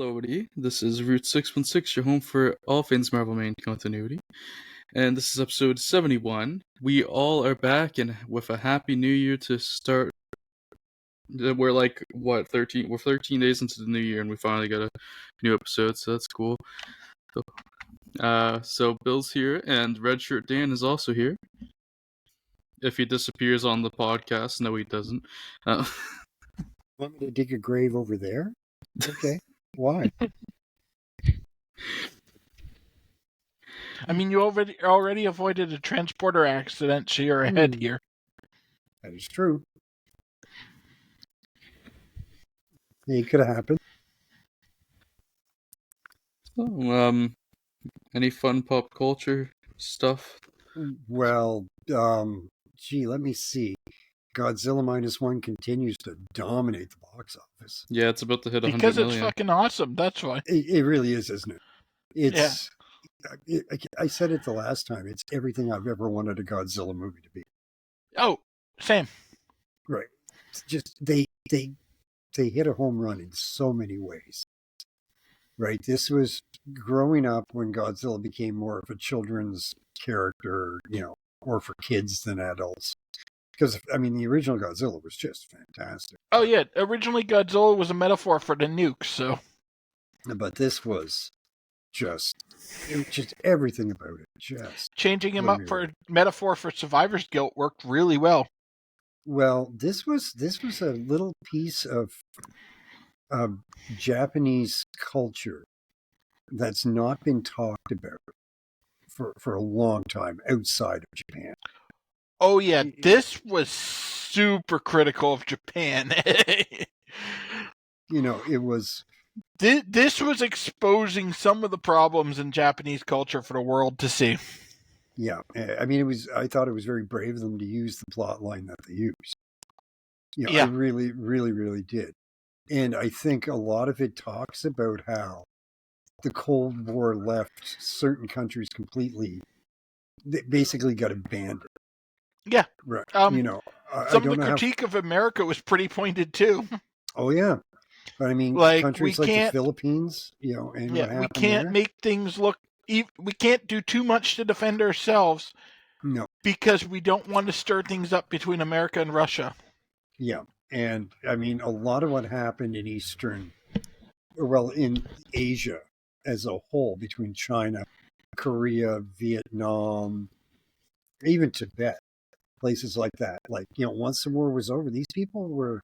Hello, this is Route 616, your home for all things Marvel main continuity. And this is episode 71. We all are back and with a happy new year to start. We're 13? We're 13 days into the new year and we finally got a new episode, so that's cool. So Bill's here and Red Shirt Dan is also here. If he disappears on the podcast, no he doesn't. Want me to dig a grave over there? Okay. Why? I mean, you already avoided a transporter accident, so you're ahead here. That is true. It could have happened. So, any fun pop culture stuff? Well, let me see. Godzilla -1 continues to dominate the box office. Yeah, it's about to hit 100 because million. it's fucking awesome, that's why. It really is, isn't it? It's. Yeah. I said it the last time. It's everything I've ever wanted a Godzilla movie to be. Oh, same. Right. It's just they hit a home run in so many ways. Right. This was growing up when Godzilla became more of a children's character, more for kids than adults. Because, I mean, the original Godzilla was just fantastic. Oh, yeah. Originally, Godzilla was a metaphor for the nuke, so. But this was just everything about it. Just changing him up for a metaphor for survivor's guilt worked really well. Well, this was a little piece of Japanese culture that's not been talked about for a long time outside of Japan. Oh, yeah. This was super critical of Japan. It was... This was exposing some of the problems in Japanese culture for the world to see. Yeah. I mean, I thought it was very brave of them to use the plot line that they used. I really, really, really did. And I think a lot of it talks about how the Cold War left certain countries completely... They basically got abandoned. Yeah. Right. Some of the critique of America was pretty pointed too. Oh yeah. But I mean, countries like the Philippines, and what happened we can't there? make things look... We can't do too much to defend ourselves. No. Because we don't want to stir things up between America and Russia. Yeah. And I mean, a lot of what happened in in Asia as a whole, between China, Korea, Vietnam, even Tibet, places like that. Once the war was over, these people were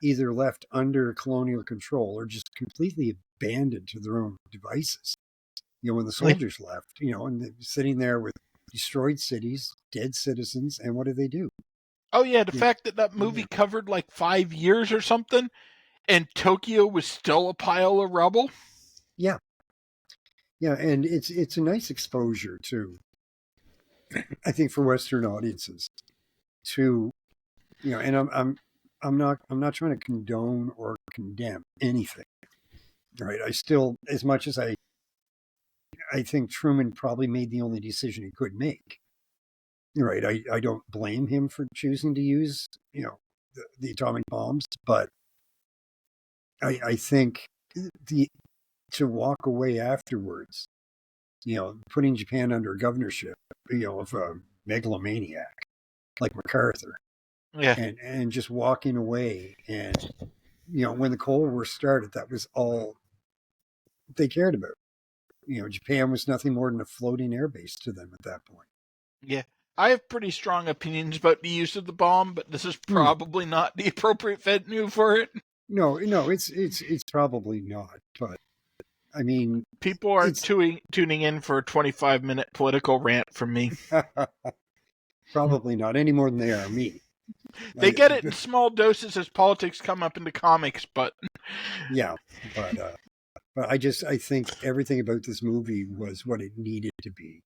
either left under colonial control or just completely abandoned to their own devices. When the soldiers left, and they're sitting there with destroyed cities, dead citizens, and what do? Oh, yeah, the fact that movie covered 5 years or something, and Tokyo was still a pile of rubble. Yeah. Yeah, and it's a nice exposure to, I think, for Western audiences to, and I'm not trying to condone or condemn anything. Right. I still, as much as I think Truman probably made the only decision he could make. Right. I don't blame him for choosing to use, the atomic bombs, but I think to walk away afterwards, putting Japan under a governorship, of a megalomaniac like MacArthur. Yeah. And just walking away. And, when the Cold War started, that was all they cared about. Japan was nothing more than a floating airbase to them at that point. Yeah. I have pretty strong opinions about the use of the bomb, but this is probably not the appropriate venue for it. No, it's probably not. But I mean, people are tuning in for a 25-minute political rant from me. Probably not any more than they are me. They get it in small doses as politics come up into comics, but yeah, but I think everything about this movie was what it needed to be.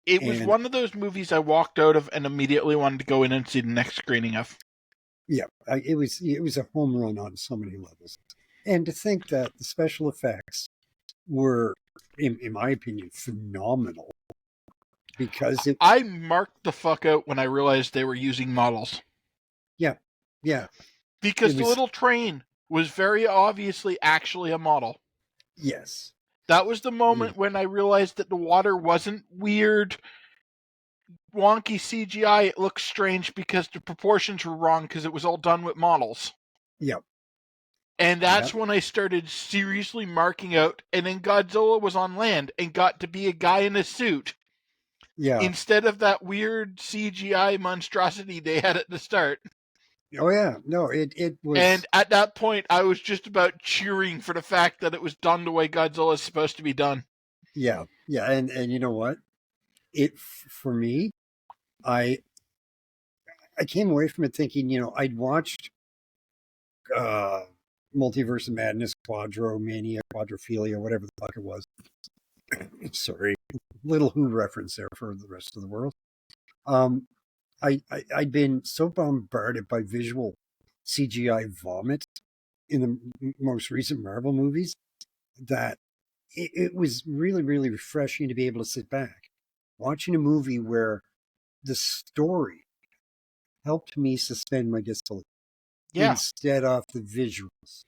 It was one of those movies I walked out of and immediately wanted to go in and see the next screening of. Yeah, it was a home run on so many levels. And to think that the special effects were, in my opinion, phenomenal. Because I marked the fuck out when I realized they were using models. Yeah. Because the little train was very obviously actually a model. Yes. That was the moment when I realized that the water wasn't weird, wonky CGI. It looked strange because the proportions were wrong because it was all done with models. Yep. And that's when I started seriously marking out. And then Godzilla was on land and got to be a guy in a suit. Yeah. Instead of that weird CGI monstrosity they had at the start. Oh, yeah. No, it was... And at that point, I was just about cheering for the fact that it was done the way Godzilla is supposed to be done. Yeah. Yeah. And you know what? For me, I came away from it thinking, I'd watched Multiverse of Madness, Quadrophilia, whatever the fuck it was. Sorry. Little Who reference there for the rest of the world. I'd been so bombarded by visual CGI vomit in the most recent Marvel movies that it was really, really refreshing to be able to sit back watching a movie where the story helped me suspend my disbelief instead of the visuals.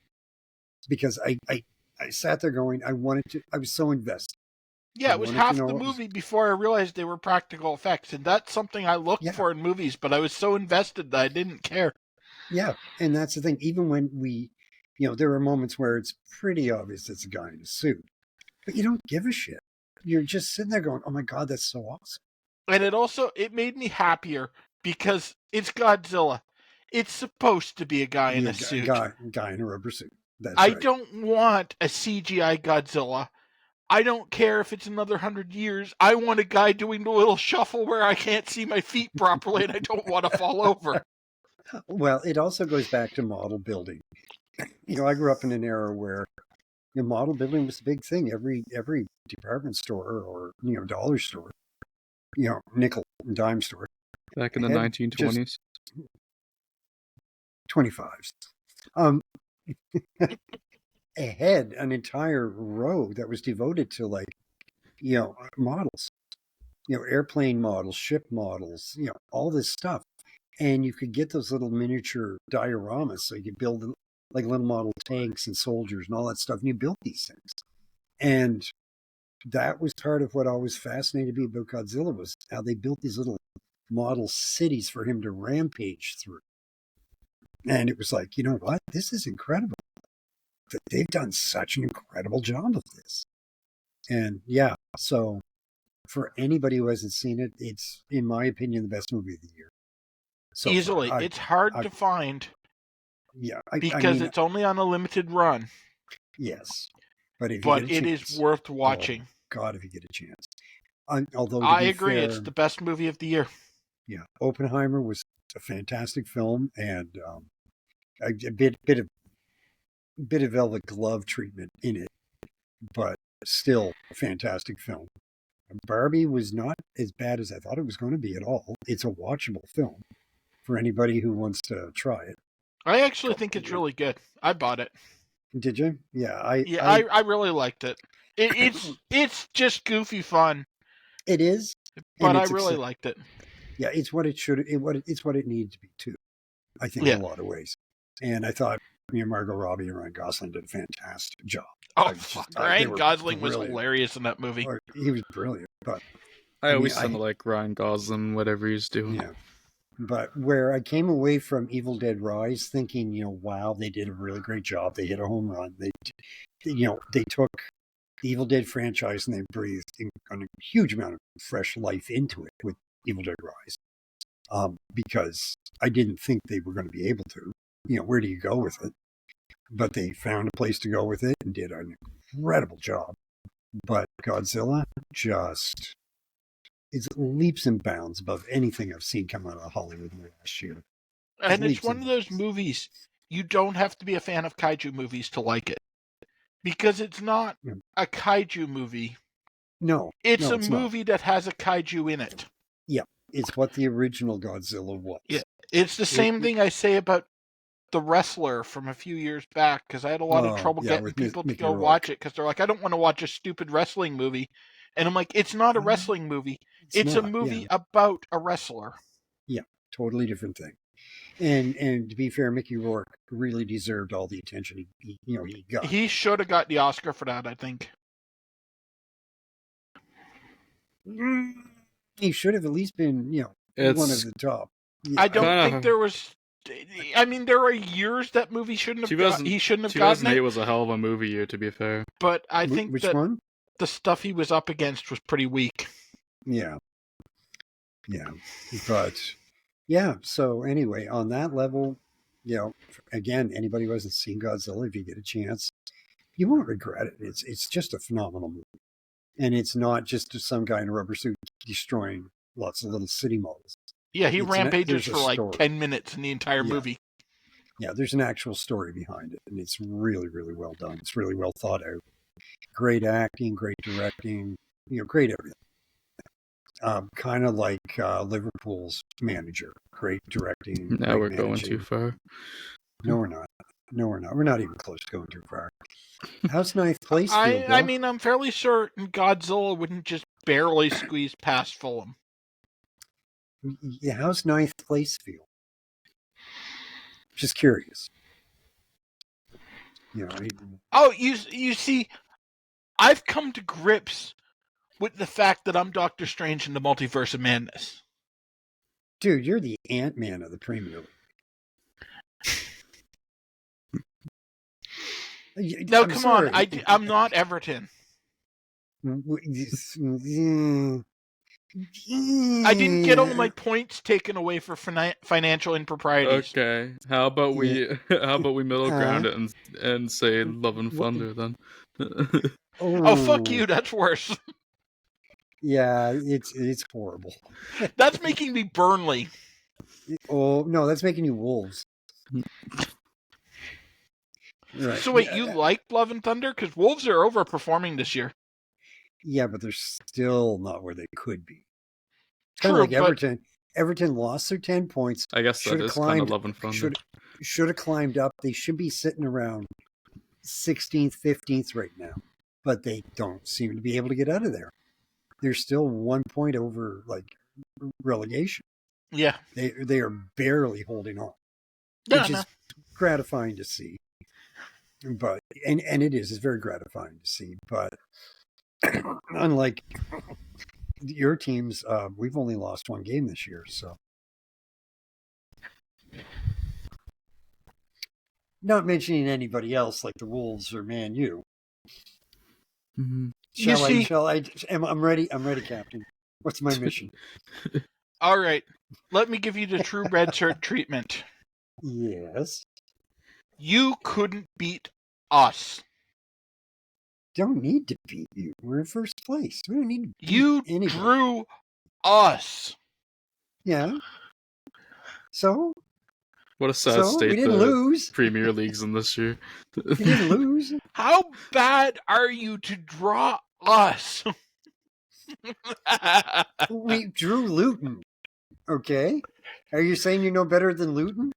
Because I sat there going, I was so invested. Yeah, it was half the movie before I realized they were practical effects. And that's something I looked for in movies, but I was so invested that I didn't care. Yeah, and that's the thing. Even when there are moments where it's pretty obvious it's a guy in a suit, but you don't give a shit. You're just sitting there going, oh my God, that's so awesome. And it made me happier because it's Godzilla. It's supposed to be a guy in a suit. Guy in a rubber suit. That's I right. don't want a CGI Godzilla. I don't care if it's another 100 years. I want a guy doing the little shuffle where I can't see my feet properly and I don't want to fall over. Well, it also goes back to model building. I grew up in an era where model building was the big thing. Every department store or dollar store, nickel and dime store. Back in the 1920s. 25s. Had an entire row that was devoted to models, airplane models, ship models, all this stuff. And you could get those little miniature dioramas, so you could build like little model tanks and soldiers and all that stuff. And you built these things. And that was part of what always fascinated me about Godzilla was how they built these little model cities for him to rampage through. And it was like, you know what? This is incredible. They've done such an incredible job of this. And yeah, so for anybody who hasn't seen it, it's, in my opinion, the best movie of the year. So easily. It's hard to find. Yeah. Because it's only on a limited run. Yes. But it is worth watching. Oh, God, if you get a chance. Although I agree, it's the best movie of the year. Yeah. Oppenheimer was a fantastic film and a bit of Velvet Glove treatment in it, but still a fantastic film. Barbie was not as bad as I thought it was going to be at all. It's a watchable film for anybody who wants to try it. I actually think it's really good. I bought it. Did you? Yeah, I really liked it. It's just goofy fun. It is, but I really liked it. Yeah, it's what it should. It's what it needed to be too. I think in a lot of ways. And I thought Margot Robbie and Ryan Gosling did a fantastic job. Oh, Ryan Gosling was hilarious in that movie. He was brilliant. But I always sound like Ryan Gosling, whatever he's doing. Yeah. But where I came away from Evil Dead Rise thinking, wow, they did a really great job. They hit a home run. They took the Evil Dead franchise and they breathed a huge amount of fresh life into it with Evil Dead Rise. Because I didn't think they were going to be able to. Where do you go with it? But they found a place to go with it and did an incredible job. But Godzilla just is leaps and bounds above anything I've seen come out of Hollywood in the last year. And it's one of those movies, you don't have to be a fan of kaiju movies to like it. Because it's not a kaiju movie. No. It's a movie that has a kaiju in it. Yeah. It's what the original Godzilla was. Yeah. It's the same thing I say about The Wrestler from a few years back, because I had a lot of trouble getting people to go watch it, because they're like, I don't want to watch a stupid wrestling movie. And I'm like, it's not a wrestling movie. It's a movie about a wrestler. Yeah, totally different thing. And to be fair, Mickey Rourke really deserved all the attention he got. He should have got the Oscar for that, I think. He should have at least been, one of the top. I don't think there was. I mean, there are years that movie shouldn't have. He shouldn't have gotten it. 2008 was a hell of a movie year, to be fair. But I think which one? The stuff he was up against was pretty weak. Yeah. But yeah. So anyway, on that level, again, anybody who hasn't seen Godzilla, if you get a chance, you won't regret it. It's just a phenomenal movie, and it's not just some guy in a rubber suit destroying lots of little city models. Yeah, he rampages for like 10 minutes in the entire movie. Yeah, there's an actual story behind it, and it's really, really well done. It's really well thought out. Great acting, great directing, great everything. Kind of like Liverpool's manager. Great directing. Now we're managing. going too far. No, we're not. We're not even close to going too far. How's ninth place feel, I mean, I'm fairly certain Godzilla wouldn't just barely squeeze past Fulham. Yeah, how's ninth place feel? Just curious. You see, I've come to grips with the fact that I'm Doctor Strange in the Multiverse of Madness. Dude, you're the Ant-Man of the Premier League. No, come on. I'm not Everton. I didn't get all my points taken away for financial improprieties. Okay, how about we middle ground it and say Love and Thunder then? Oh, fuck you! That's worse. Yeah, it's horrible. That's making me Burnley. Oh no, that's making you Wolves. Right. So wait, you like Love and Thunder? Because Wolves are overperforming this year. Yeah, but they're still not where they could be. It's kind of like Everton. Everton lost their 10 points. I guess that is kind of Love and Thunder. Should have climbed up. They should be sitting around 16th, 15th right now. But they don't seem to be able to get out of there. They're still 1 point over relegation. Yeah. They are barely holding on. Yeah, which is gratifying to see. But and it's very gratifying to see. But unlike your teams, we've only lost one game this year, so not mentioning anybody else like the Wolves or Man U. Mm-hmm. I'm ready, Captain. What's my mission? All right. Let me give you the true red shirt treatment. Yes. You couldn't beat us. Don't need to beat you. We're in first place. We don't need to beat anybody. Drew us. Yeah. So? What a sad state we didn't lose. Premier League's in this year. We didn't lose. How bad are you to draw us? We drew Luton. Okay. Are you saying you know better than Luton?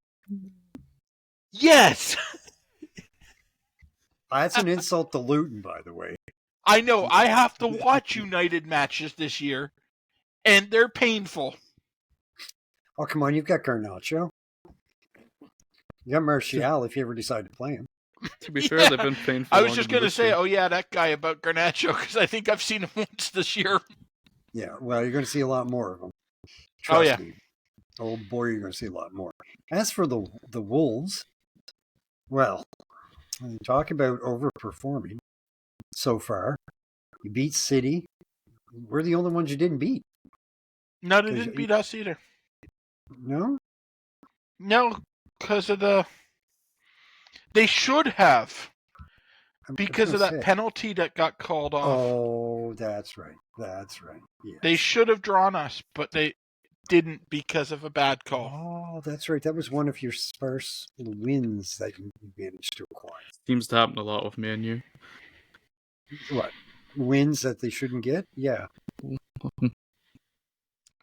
Yes. That's an insult to Luton, by the way. I know. I have to watch United matches this year, and they're painful. Oh, come on. You've got Garnacho. You got Martial if you ever decide to play him. To be fair, they've been painful. I was just going to say, that guy about Garnacho, because I think I've seen him once this year. Yeah, well, you're going to see a lot more of them. Trust me. Oh, boy, you're going to see a lot more. As for the Wolves, well, talk about overperforming so far. You beat City. We're the only ones you didn't beat. No, they didn't beat us either. No? No, because of they should have. Because of that penalty that got called off. Oh, that's right. Yeah. They should have drawn us, but they didn't because of a bad call. Oh, that's right. That was one of your sparse wins that you managed to acquire. Seems to happen a lot with Man U. What? Wins that they shouldn't get? Yeah.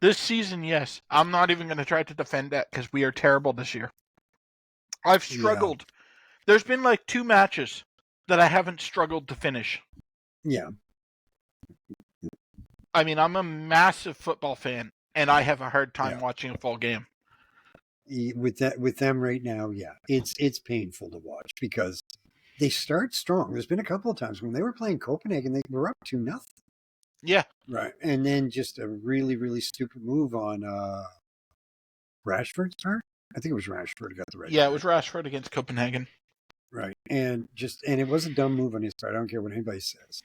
This season, yes. I'm not even going to try to defend that because we are terrible this year. I've struggled. Yeah. There's been 2 matches that I haven't struggled to finish. Yeah. I mean, I'm a massive football fan, and I have a hard time watching a full game. with them right now, yeah, it's painful to watch because they start strong. There's been a couple of times when they were playing Copenhagen, they were up 2-0. Yeah. Right. And then just a really, really stupid move on Rashford's part. I think it was Rashford who got the red card. Yeah, it was Rashford against Copenhagen. Right. And it was a dumb move on his part. I don't care what anybody says.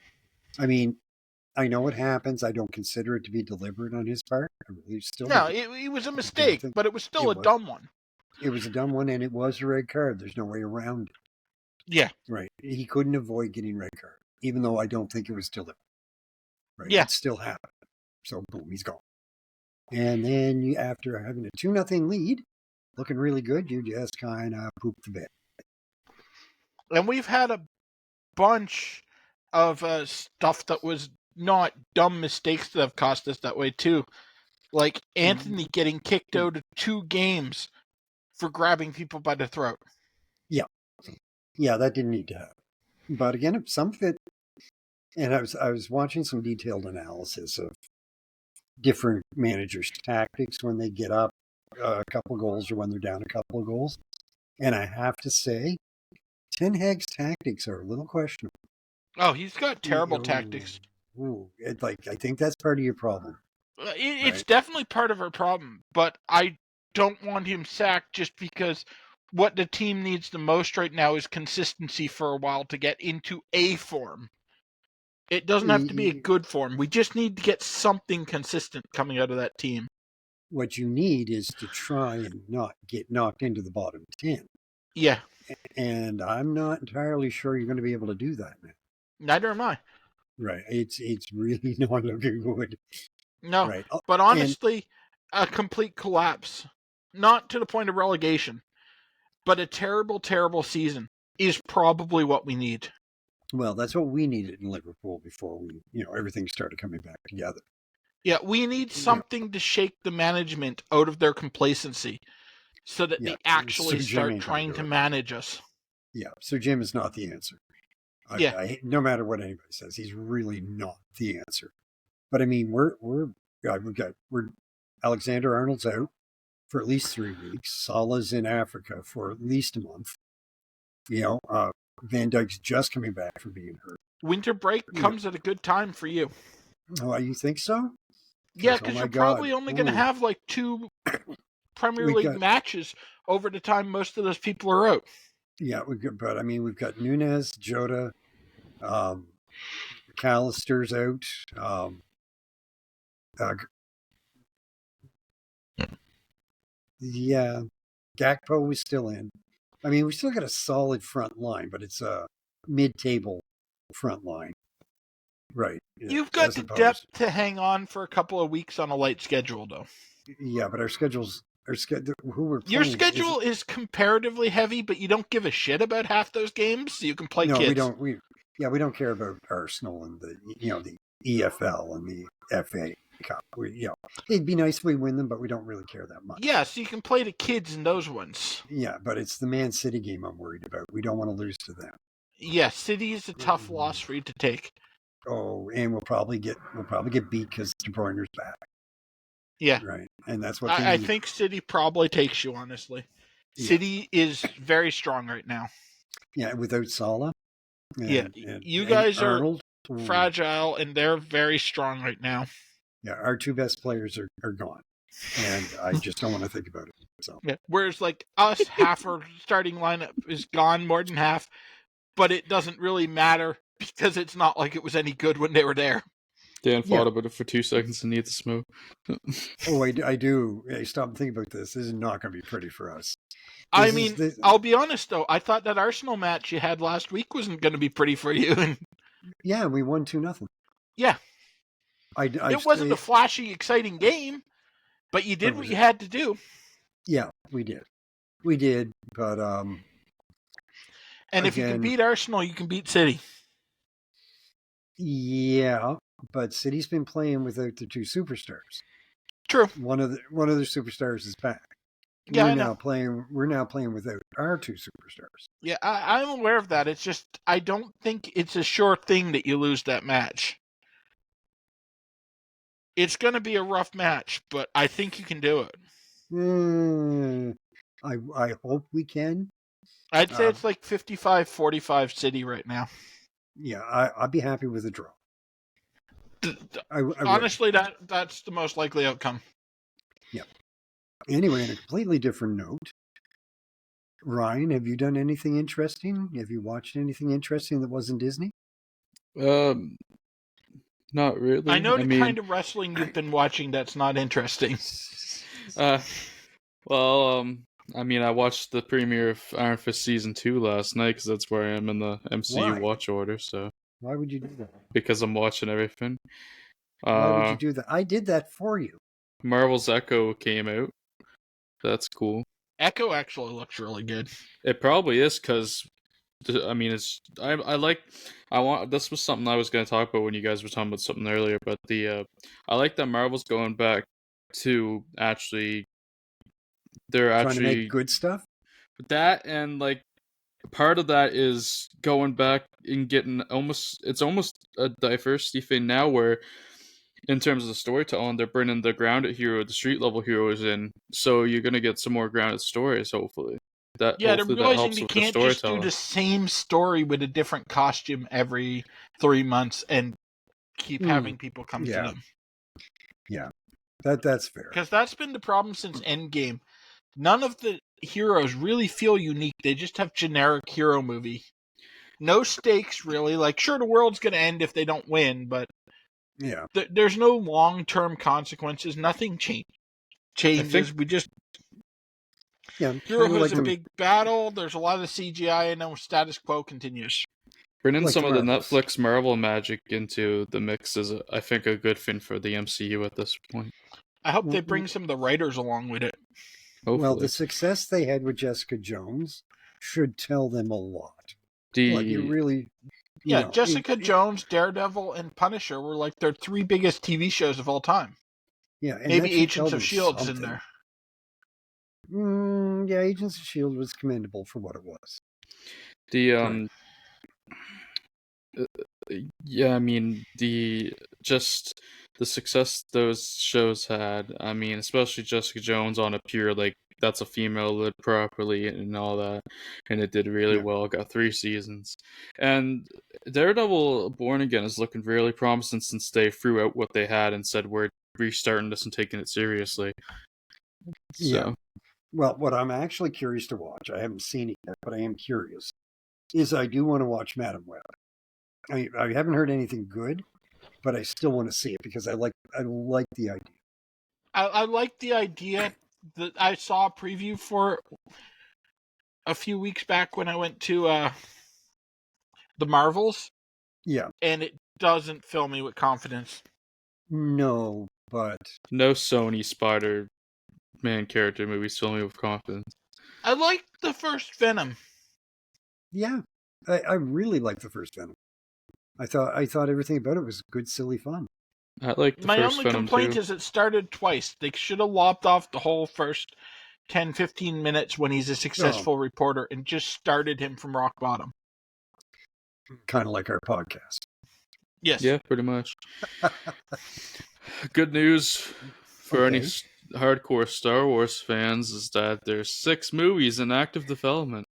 I mean, I know what happens. I don't consider it to be deliberate on his part. I really still No, it was a mistake, but it was still a dumb one. It was a dumb one, and it was a red card. There's no way around it. Yeah. Right. He couldn't avoid getting red card, even though I don't think it was deliberate. Right. Yeah. It still happened. So, boom, he's gone. And then after having a 2-0 lead, looking really good, you just kind of pooped the bed. And we've had a bunch of stuff that was not dumb mistakes that have cost us that way too. Like Anthony getting kicked out of 2 games for grabbing people by the throat. Yeah. Yeah, that didn't need to happen. But again, some of it, and I was watching some detailed analysis of different managers' tactics when they get up a couple of goals or when they're down a couple of goals. And I have to say, Ten Hag's tactics are a little questionable. Oh, he's got terrible tactics. I think that's part of your problem. It's definitely part of our problem, but I don't want him sacked just because what the team needs the most right now is consistency for a while to get into a form. It doesn't have to be a good form. We just need to get something consistent coming out of that team. What you need is to try and not get knocked into the bottom 10. Yeah. And I'm not entirely sure you're going to be able to do that now. Neither am I. Right. It's really not looking good. No. Right. But honestly, a complete collapse. Not to the point of relegation, but a terrible, terrible season is probably what we need. Well, that's what we needed in Liverpool before everything started coming back together. Yeah, we need something to shake the management out of their complacency so that they actually start trying to manage us. Yeah, Sir Jim is not the answer. No matter what anybody says, he's really not the answer. But I mean, we're Alexander-Arnold's out for at least 3 weeks. Salah's in Africa for at least a month. Van Dijk's just coming back from being hurt. Winter break comes at a good time for you. Oh, you think so? Yeah, because you're probably only going to have like 2 Premier League matches over the time most of those people are out. Yeah, we've got Nunez, Jota, McAllister's out. Gakpo was still in. I mean, we still got a solid front line, but it's a mid-table front line. Right. You've got the depth to hang on for a couple of weeks on a light schedule, though. Yeah, but our schedule your schedule is comparatively heavy, but you don't give a shit about half those games, so you can play kids. No, we don't. We don't care about Arsenal and the EFL and the FA Cup. It'd be nice if we win them, but we don't really care that much. Yeah, so you can play the kids in those ones. Yeah, but it's the Man City game I'm worried about. We don't want to lose to them. Yeah, City is a tough loss for you to take. Oh, and we'll probably get beat because De Bruyne's back. Yeah, right, and that's what I think City probably takes you. Honestly, City is very strong right now. Yeah, without Salah. You guys are fragile, and they're very strong right now. Yeah, our 2 best players are gone, and I just don't want to think about it. So. Yeah. Whereas, like us, half our starting lineup is gone, more than half, but it doesn't really matter because it's not like it was any good when they were there. Dan thought about it for 2 seconds and needed to smoke. Oh, I do. Hey, stop and think about this. This is not going to be pretty for us. I'll be honest, though. I thought that Arsenal match you had last week wasn't going to be pretty for you. Yeah, we won 2-0. Yeah. It wasn't a flashy, exciting game, but you did what you had to do. Yeah, we did. We did, but... And if you can beat Arsenal, you can beat City. Yeah, but City's been playing without the 2 superstars. True. One of their superstars is back. Yeah, we're now playing without our 2 superstars. Yeah, I'm aware of that. It's just I don't think it's a sure thing that you lose that match. It's going to be a rough match, but I think you can do it. I hope we can. I'd say it's like 55-45 City right now. Yeah, I'd be happy with a draw. I would. Honestly, that's the most likely outcome. Yeah. Anyway, on a completely different note, Ryan, have you done anything interesting? Have you watched anything interesting that wasn't Disney? Not really. I know the kind of wrestling you've been watching that's not interesting. I mean, I watched the premiere of Iron Fist Season 2 last night because that's where I am in the MCU Why? watch order, so... Why would you do that? Because I'm watching everything. Why would you do that? I did that for you. Marvel's Echo came out. That's cool. Echo actually looks really good. It probably is because... I mean, this was something I was going to talk about when you guys were talking about something earlier, but I like that Marvel's going back to actually... They're Trying actually... to make good stuff? That and, like, part of that is going back and getting it's almost a diversity thing now where in terms of the storytelling they're bringing the grounded hero, the street level heroes in, so you're going to get some more grounded stories hopefully they're realizing that helps they with the can't just do storytelling. the same story with a different costume every 3 months and keep having people come to them. Yeah, that's fair. Because that's been the problem since Endgame. None of the heroes really feel unique. They just have generic hero movie. No stakes, really. Like, sure, the world's going to end if they don't win, but yeah, there's no long-term consequences. Nothing changes. We just... Hero has a big battle. There's a lot of CGI, and then status quo continues. Bringing some of the Netflix Marvel magic into the mix is, I think, a good thing for the MCU at this point. I hope they bring some of the writers along with it. Hopefully. Well, the success they had with Jessica Jones should tell them a lot. Jessica Jones, Daredevil, and Punisher were like their 3 biggest TV shows of all time. Yeah, and maybe Agents of S.H.I.E.L.D.'s in there. Yeah, Agents of S.H.I.E.L.D. was commendable for what it was. I mean, the success those shows had, I mean, especially Jessica Jones on a pure, like, that's a female led properly and all that, and it did really well, got 3 seasons. And Daredevil Born Again is looking really promising since they threw out what they had and said we're restarting this and taking it seriously. So. Yeah. Well, what I'm actually curious to watch, I haven't seen it yet, but I am curious, is I do want to watch Madam Web. I haven't heard anything good, but I still want to see it because I like the idea. I like the idea that I saw a preview for a few weeks back when I went to the Marvels. Yeah. And it doesn't fill me with confidence. No, but... No Sony Spider-Man character movies fill me with confidence. I liked the first Venom. Yeah. I really liked the first Venom. I thought everything about it was good, silly fun. I like the My first only Venom complaint too. is it started twice. They should have lopped off the whole first 10-15 minutes when he's a successful reporter and just started him from rock bottom. Kind of like our podcast. Yes. Yeah, pretty much. Good news for any hardcore Star Wars fans is that there's 6 movies in active development.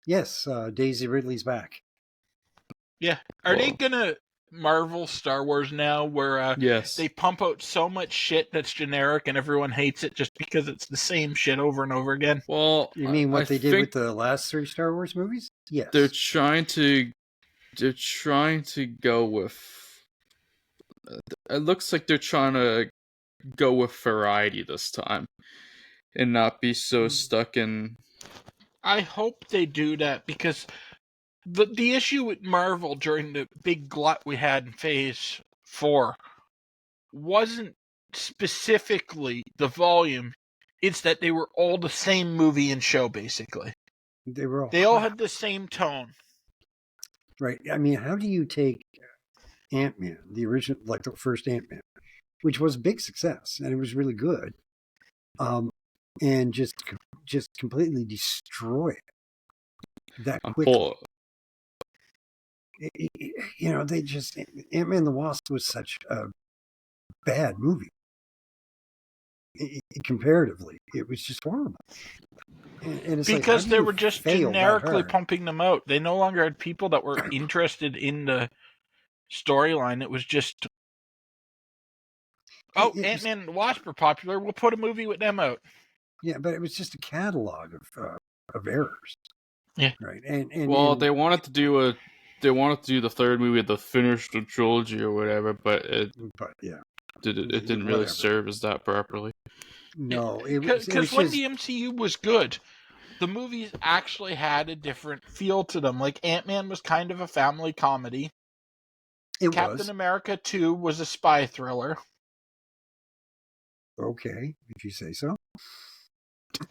Yes, Daisy Ridley's back. Yeah. Are they gonna Marvel Star Wars now where they pump out so much shit that's generic and everyone hates it just because it's the same shit over and over again? Well, you mean what they did with the last 3 Star Wars movies? Yes. They're trying to go with... It looks like they're trying to go with variety this time and not be so stuck in... I hope they do that because the issue with Marvel during the big glut we had in Phase 4 wasn't specifically the volume. It's that they were all the same movie and show, basically. They all had the same tone. Right. I mean, how do you take Ant-Man, the original, like the first Ant-Man, which was a big success and it was really good, and just completely destroy it that quickly? They just... Ant-Man and the Wasp was such a bad movie. Comparatively, it was just horrible. And it's because like, how do they you were just fail that generically hard? pumping them out. They no longer had people that were interested in the storyline. It was just, Ant-Man and the Wasp are popular. We'll put a movie with them out. Yeah, but it was just a catalog of errors. Yeah. Right. And Well, they wanted to do the third movie to finish the trilogy or whatever, but it didn't really whatever. serve as that properly. No, it was Because when just the MCU was good, the movies actually had a different feel to them. Like Ant-Man was kind of a family comedy. Captain America 2 was a spy thriller. Okay, if you say so.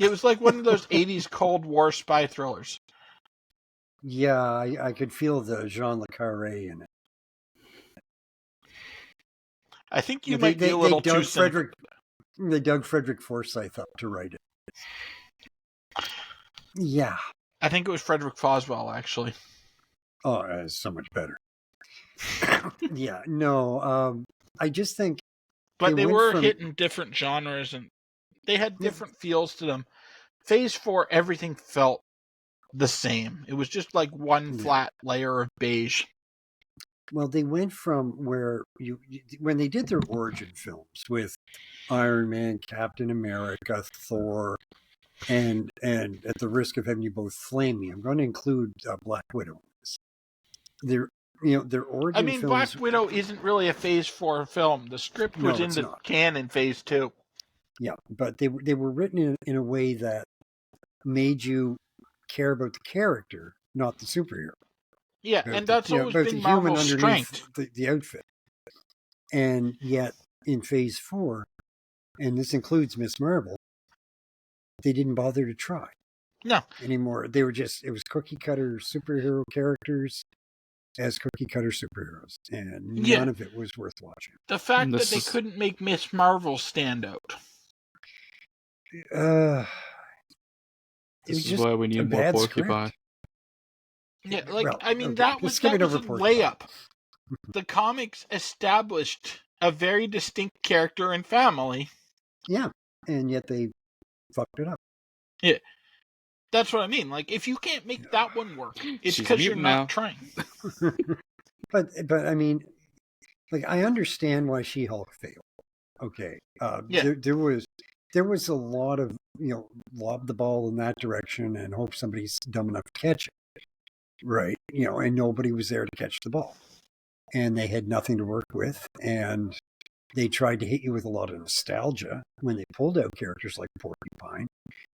It was like one of those 80s Cold War spy thrillers. Yeah, I could feel the Jean Le Carré in it. I think you might be a little too cynical. They dug Frederick Forsyth up to write it. Yeah. I think it was Frederick Foswell, actually. Oh, so much better. Yeah, no, I just think... But they were hitting different genres, and they had different feels to them. Phase 4, everything felt the same. It was just like one flat layer of beige. Well, they went from where when they did their origin films with Iron Man, Captain America, Thor, and at the risk of having you both flame me, I'm going to include Black Widow. Their origin films. Black Widow isn't really a Phase 4 film. The script was in the can in Phase 2. Yeah, but they were written in a way that made you care about the character, not the superhero. Yeah, and that's always been Marvel's strength. The outfit. And yet, in Phase 4, and this includes Miss Marvel, they didn't bother to try. No. Anymore. They were just, it was cookie cutter superhero characters as cookie cutter superheroes. And none of it was worth watching. The fact that they couldn't make Miss Marvel stand out. This is why we need more Porcupine. Yeah, that was a layup. The comics established a very distinct character and family. Yeah, and yet they fucked it up. Yeah, that's what I mean. Like, if you can't make that one work, it's because you're not trying. But I mean, like, I understand why She-Hulk failed. Okay, there was a lot of lob the ball in that direction and hope somebody's dumb enough to catch it. Right, and nobody was there to catch the ball, and they had nothing to work with, and they tried to hit you with a lot of nostalgia when they pulled out characters like Porcupine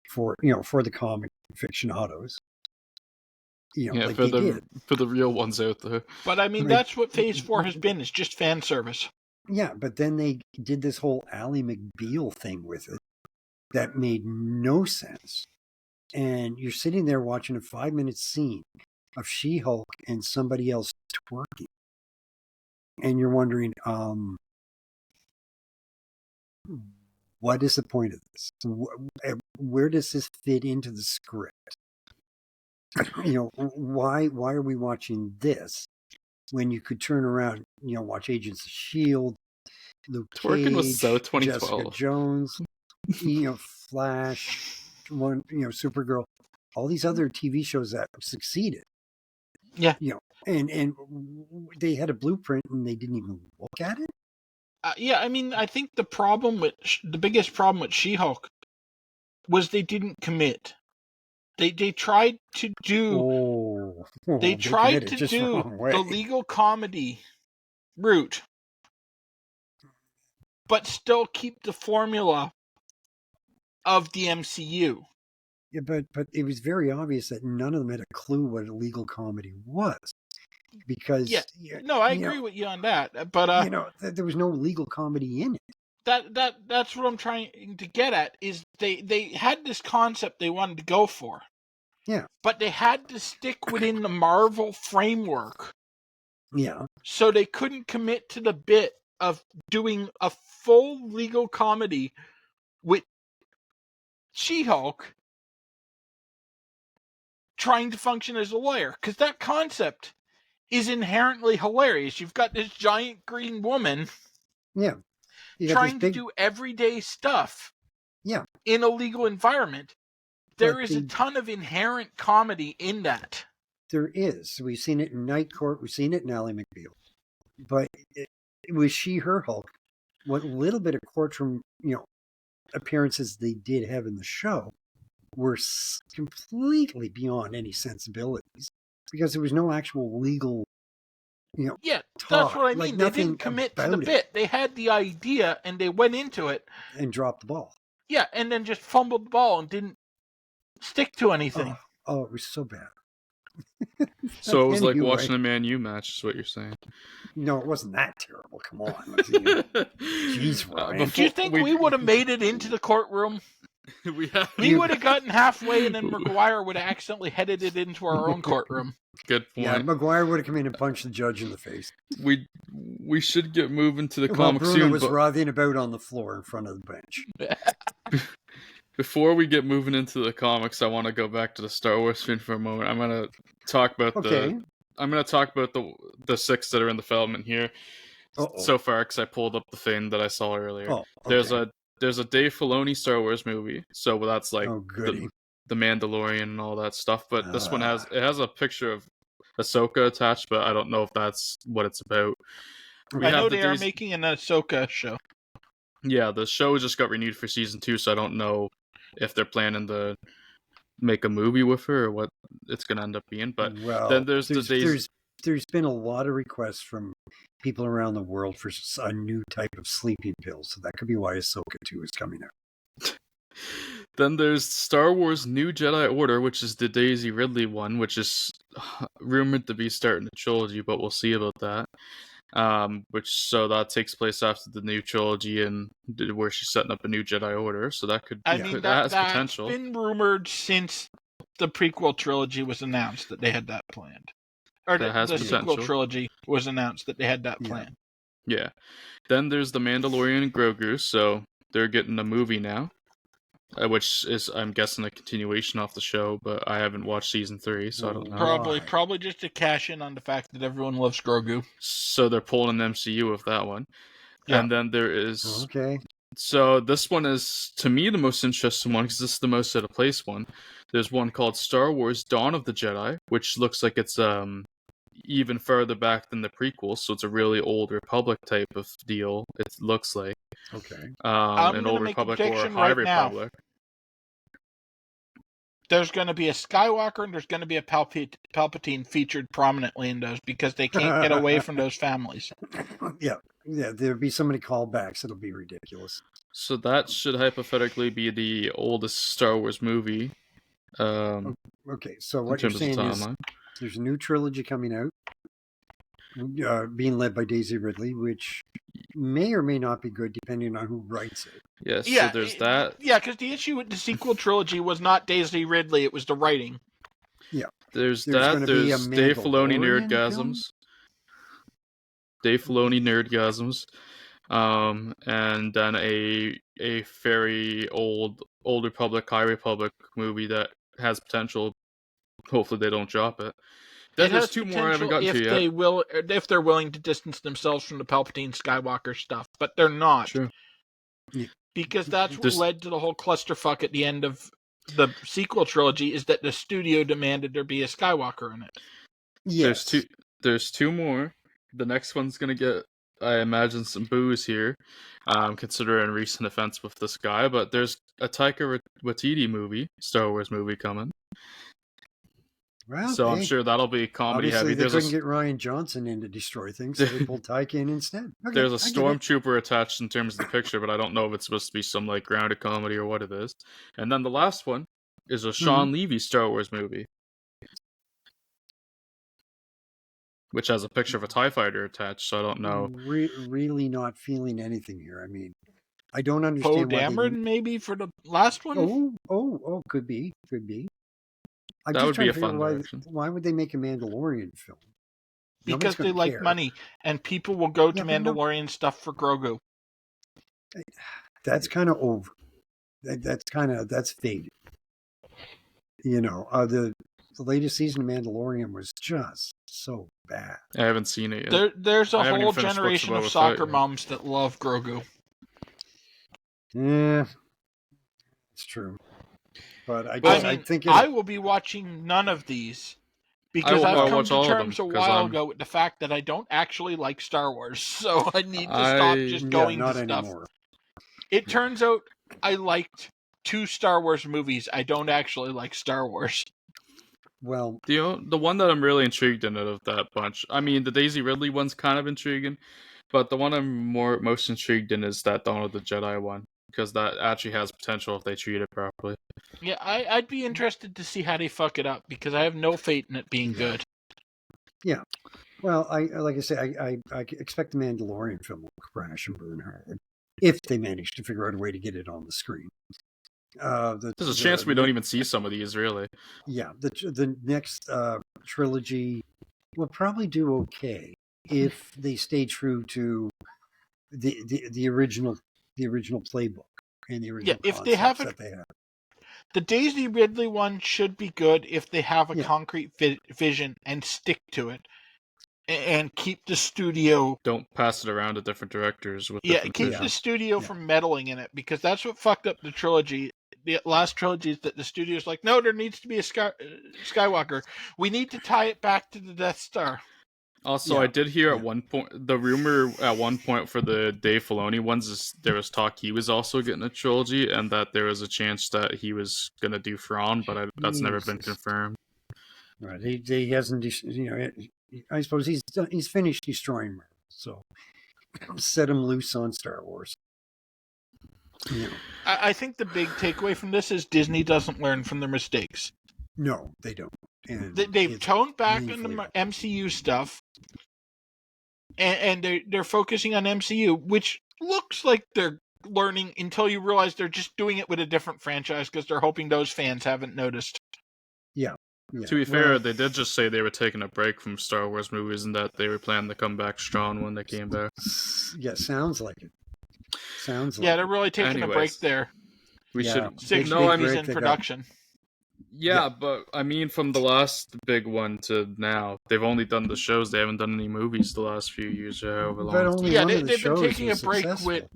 for the comic aficionados. For the real ones out there. But I mean, that's what Phase 4 has been. It's just fan service. Yeah, but then they did this whole Ally McBeal thing with it that made no sense, and you're sitting there watching a 5-minute scene of She-Hulk and somebody else twerking. And you're wondering, what is the point of this? Where does this fit into the script? Why are we watching this when you could turn around, watch Agents of S.H.I.E.L.D., Luke Cage, was so 2012. Jessica Jones, Flash, Supergirl, all these other TV shows that succeeded. Yeah. And they had a blueprint and they didn't even look at it. I mean, I think the biggest problem with She-Hulk was they didn't commit. They tried to do the legal comedy route, but still keep the formula of the MCU. Yeah, but it was very obvious that none of them had a clue what illegal comedy was, because I agree with you on that. But there was no legal comedy in it. That's what I'm trying to get at. Is they had this concept they wanted to go for. Yeah, but they had to stick within the Marvel framework. Yeah, so they couldn't commit to the bit of doing a full legal comedy with She-Hulk trying to function as a lawyer, because that concept is inherently hilarious. You've got this giant green woman trying to do everyday stuff in a legal environment, There is a ton of inherent comedy in that. There is. We've seen it in Night Court. We've seen it in Ally McBeal. But with She-Her-Hulk, what little bit of courtroom, appearances they did have in the show were completely beyond any sensibilities because there was no actual legal, Yeah, talk. that's what I mean. Like, They didn't commit to the bit. They had the idea and they went into it. And dropped the ball. Yeah, and then just fumbled the ball and didn't stick to anything. Oh, it was so bad. So it was like watching a Man U match, is what you're saying. No, it wasn't that terrible. Come on. Jeez, Ryan. Do you think we would have made it into the courtroom? We would have gotten halfway and then Maguire would have accidentally headed it into our own courtroom. Good point. Yeah, Maguire would have come in and punched the judge in the face. We should get moving to the comics Bruno soon. was writhing about on the floor in front of the bench. Before we get moving into the comics, I want to go back to the Star Wars film for a moment. I'm going to talk about the 6 that are in development here so far, because I pulled up the thing that I saw earlier. Oh, okay. There's a Dave Filoni Star Wars movie, so that's like the Mandalorian and all that stuff. But this one has a picture of Ahsoka attached, but I don't know if that's what it's about. I know they are making an Ahsoka show. Yeah, the show just got renewed for season 2, so I don't know if they're planning to make a movie with her or what it's going to end up being. But then there's been a lot of requests from people around the world for a new type of sleeping pill, so that could be why Ahsoka 2 is coming out. Then there's Star Wars New Jedi Order, which is the Daisy Ridley one, which is rumored to be starting a trilogy, but we'll see about that. So that takes place after the new trilogy and where she's setting up a new Jedi Order. So that could that has potential. That's been rumored since the prequel trilogy was announced that they had that planned. Or the sequel trilogy was announced that they had that planned. Yeah. Then there's the Mandalorian and Grogu, so they're getting a movie now. Which is, I'm guessing, a continuation off the show, but I haven't watched season 3, so I don't know. Probably just to cash in on the fact that everyone loves Grogu. So they're pulling an MCU with that one. Yeah. And then there is... Okay. So this one is, to me, the most interesting one, because this is the most out-of-place one. There's one called Star Wars Dawn of the Jedi, which looks like it's even further back than the prequel, so it's a really old Republic type of deal, it looks like. Okay. An old Republic or a High Republic. There's going to be a Skywalker and there's going to be a Palpatine featured prominently in those because they can't get away from those families. Yeah, there'll be so many callbacks, it'll be ridiculous. So that should hypothetically be the oldest Star Wars movie. Okay, so what you're saying is there's a new trilogy coming out, being led by Daisy Ridley, which may or may not be good depending on who writes it. Yes, yeah, so there's that. Yeah, because the issue with the sequel trilogy was not Daisy Ridley, it was the writing. Yeah. There's that, there's Dave Filoni Nerdgasms. Dave Filoni Nerdgasms. And then a very old Republic, High Republic movie that has potential. Hopefully they don't drop it. Then there's 2 more I haven't gotten to yet. If they're willing to distance themselves from the Palpatine Skywalker stuff, but they're not. Sure. Yeah. Because that's what led to the whole clusterfuck at the end of the sequel trilogy, is that the studio demanded there be a Skywalker in it. Yes. There's 2 more. The next one's going to get, I imagine, some boos here, considering recent events with this guy, but there's a Taika Waititi movie, Star Wars movie coming. Well, so I'm sure that'll be comedy heavy. They couldn't get Ryan Johnson in to destroy things, so they pulled Taika in instead. Okay, there's a stormtrooper attached in terms of the picture, but I don't know if it's supposed to be some like grounded comedy or what it is. And then the last one is a Sean Levy Star Wars movie, which has a picture of a TIE fighter attached, so I don't know. Really not feeling anything here. I mean, I don't understand. Poe Dameron maybe for the last one? Oh, could be. That would be a fun direction. Why would they make a Mandalorian film? Because they like money, and people will go to Mandalorian stuff for Grogu. That's kind of over. That's faded. The latest season of Mandalorian was just so bad. I haven't seen it yet. There's a whole generation of soccer moms that love Grogu. Yeah, it's true. But I Well, think I will be watching none of these because will I've probably come watch to all of terms them, a 'cause while I'm- ago with the fact that I don't actually like Star Wars, so I need to stop I just going not to stuff. anymore. It turns out I liked 2 Star Wars movies. I don't actually like Star Wars. Well, the one that I'm really intrigued in out of that bunch. I mean, the Daisy Ridley one's kind of intriguing, but the one I'm most intrigued in is that Dawn of the Jedi one, because that actually has potential if they treat it properly. Yeah, I'd be interested to see how they fuck it up because I have no faith in it being Yeah. good. yeah. Well, like I say, I expect the Mandalorian film will crash and burn hard if they manage to figure out a way to get it on the screen. There's a chance we don't even see some of these, really. Yeah, the next trilogy will probably do okay if they stay true to the original playbook and the original if they have concepts that they have. The Daisy Ridley one should be good if they have a Yeah. concrete vision and stick to it, and keep the studio. Don't pass it around to different directors with Yeah, different keep visions. the studio Yeah. from meddling in it because that's what fucked up the trilogy. The last trilogy is that the studio's like, no, there needs to be a Skywalker. We need to tie it back to the Death Star. Also, I did hear at one point, the rumor at one point for the Dave Filoni ones is there was talk he was also getting a trilogy, and that there was a chance that he was gonna do Thrawn, but that's never been Jesus. confirmed. Right, he hasn't. I suppose he's finished destroying Marvel, so set him loose on Star Wars. I think the big takeaway from this is Disney doesn't learn from their mistakes. No, they don't. And They've toned back on painfully the MCU stuff, and they're focusing on MCU, which looks like they're learning until you realize they're just doing it with a different franchise because they're hoping those fans haven't noticed. Yeah. To be fair, they did just say they were taking a break from Star Wars movies and that they were planning to come back strong when they came back. Yeah, sounds like it. Yeah, they're really taking a break there. We should. 6 No, I movies mean, in production. Yeah, but I mean, from the last big one to now, they've only done the shows. They haven't done any movies the last few years or however long. But only one of the they've been shows taking a was break successful. with,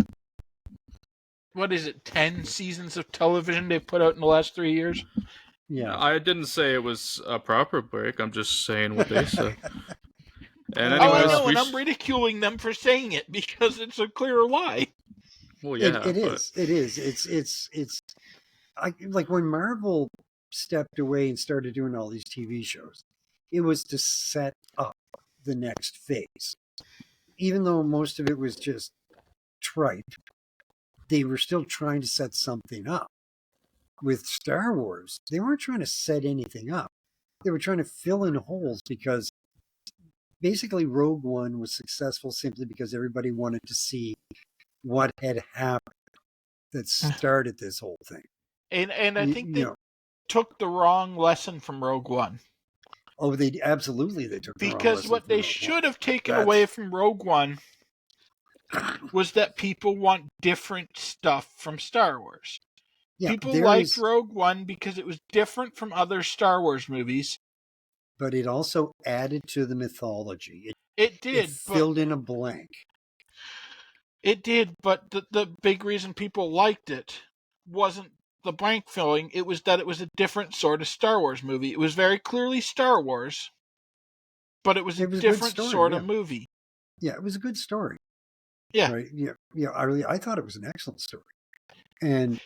what is it, 10 seasons of television they've put out in the last 3 years? Yeah. I didn't say it was a proper break. I'm just saying what they said. And I anyways, know, and I'm ridiculing them for saying it because it's a clear lie. Well, yeah, It is. It's. Like when Marvel stepped away and started doing all these TV shows, it was to set up the next phase. Even though most of it was just tripe, they were still trying to set something up. With Star Wars, they weren't trying to set anything up. They were trying to fill in holes because basically Rogue One was successful simply because everybody wanted to see what had happened that started this whole thing. And I think they took the wrong lesson from Rogue One. Oh, they took the wrong lesson because what they from should have taken away from Rogue One was that people want different stuff from Star Wars. Yeah, people liked Rogue One because it was different from other Star Wars movies. But it also added to the mythology. It did. It filled in a blank. It did, but the big reason people liked it wasn't the blank filling. It was that it was a different sort of Star Wars movie. It was very clearly Star Wars, but it was a different sort of movie. Yeah, it was a good story. Yeah. Right? Yeah. I thought it was an excellent story. And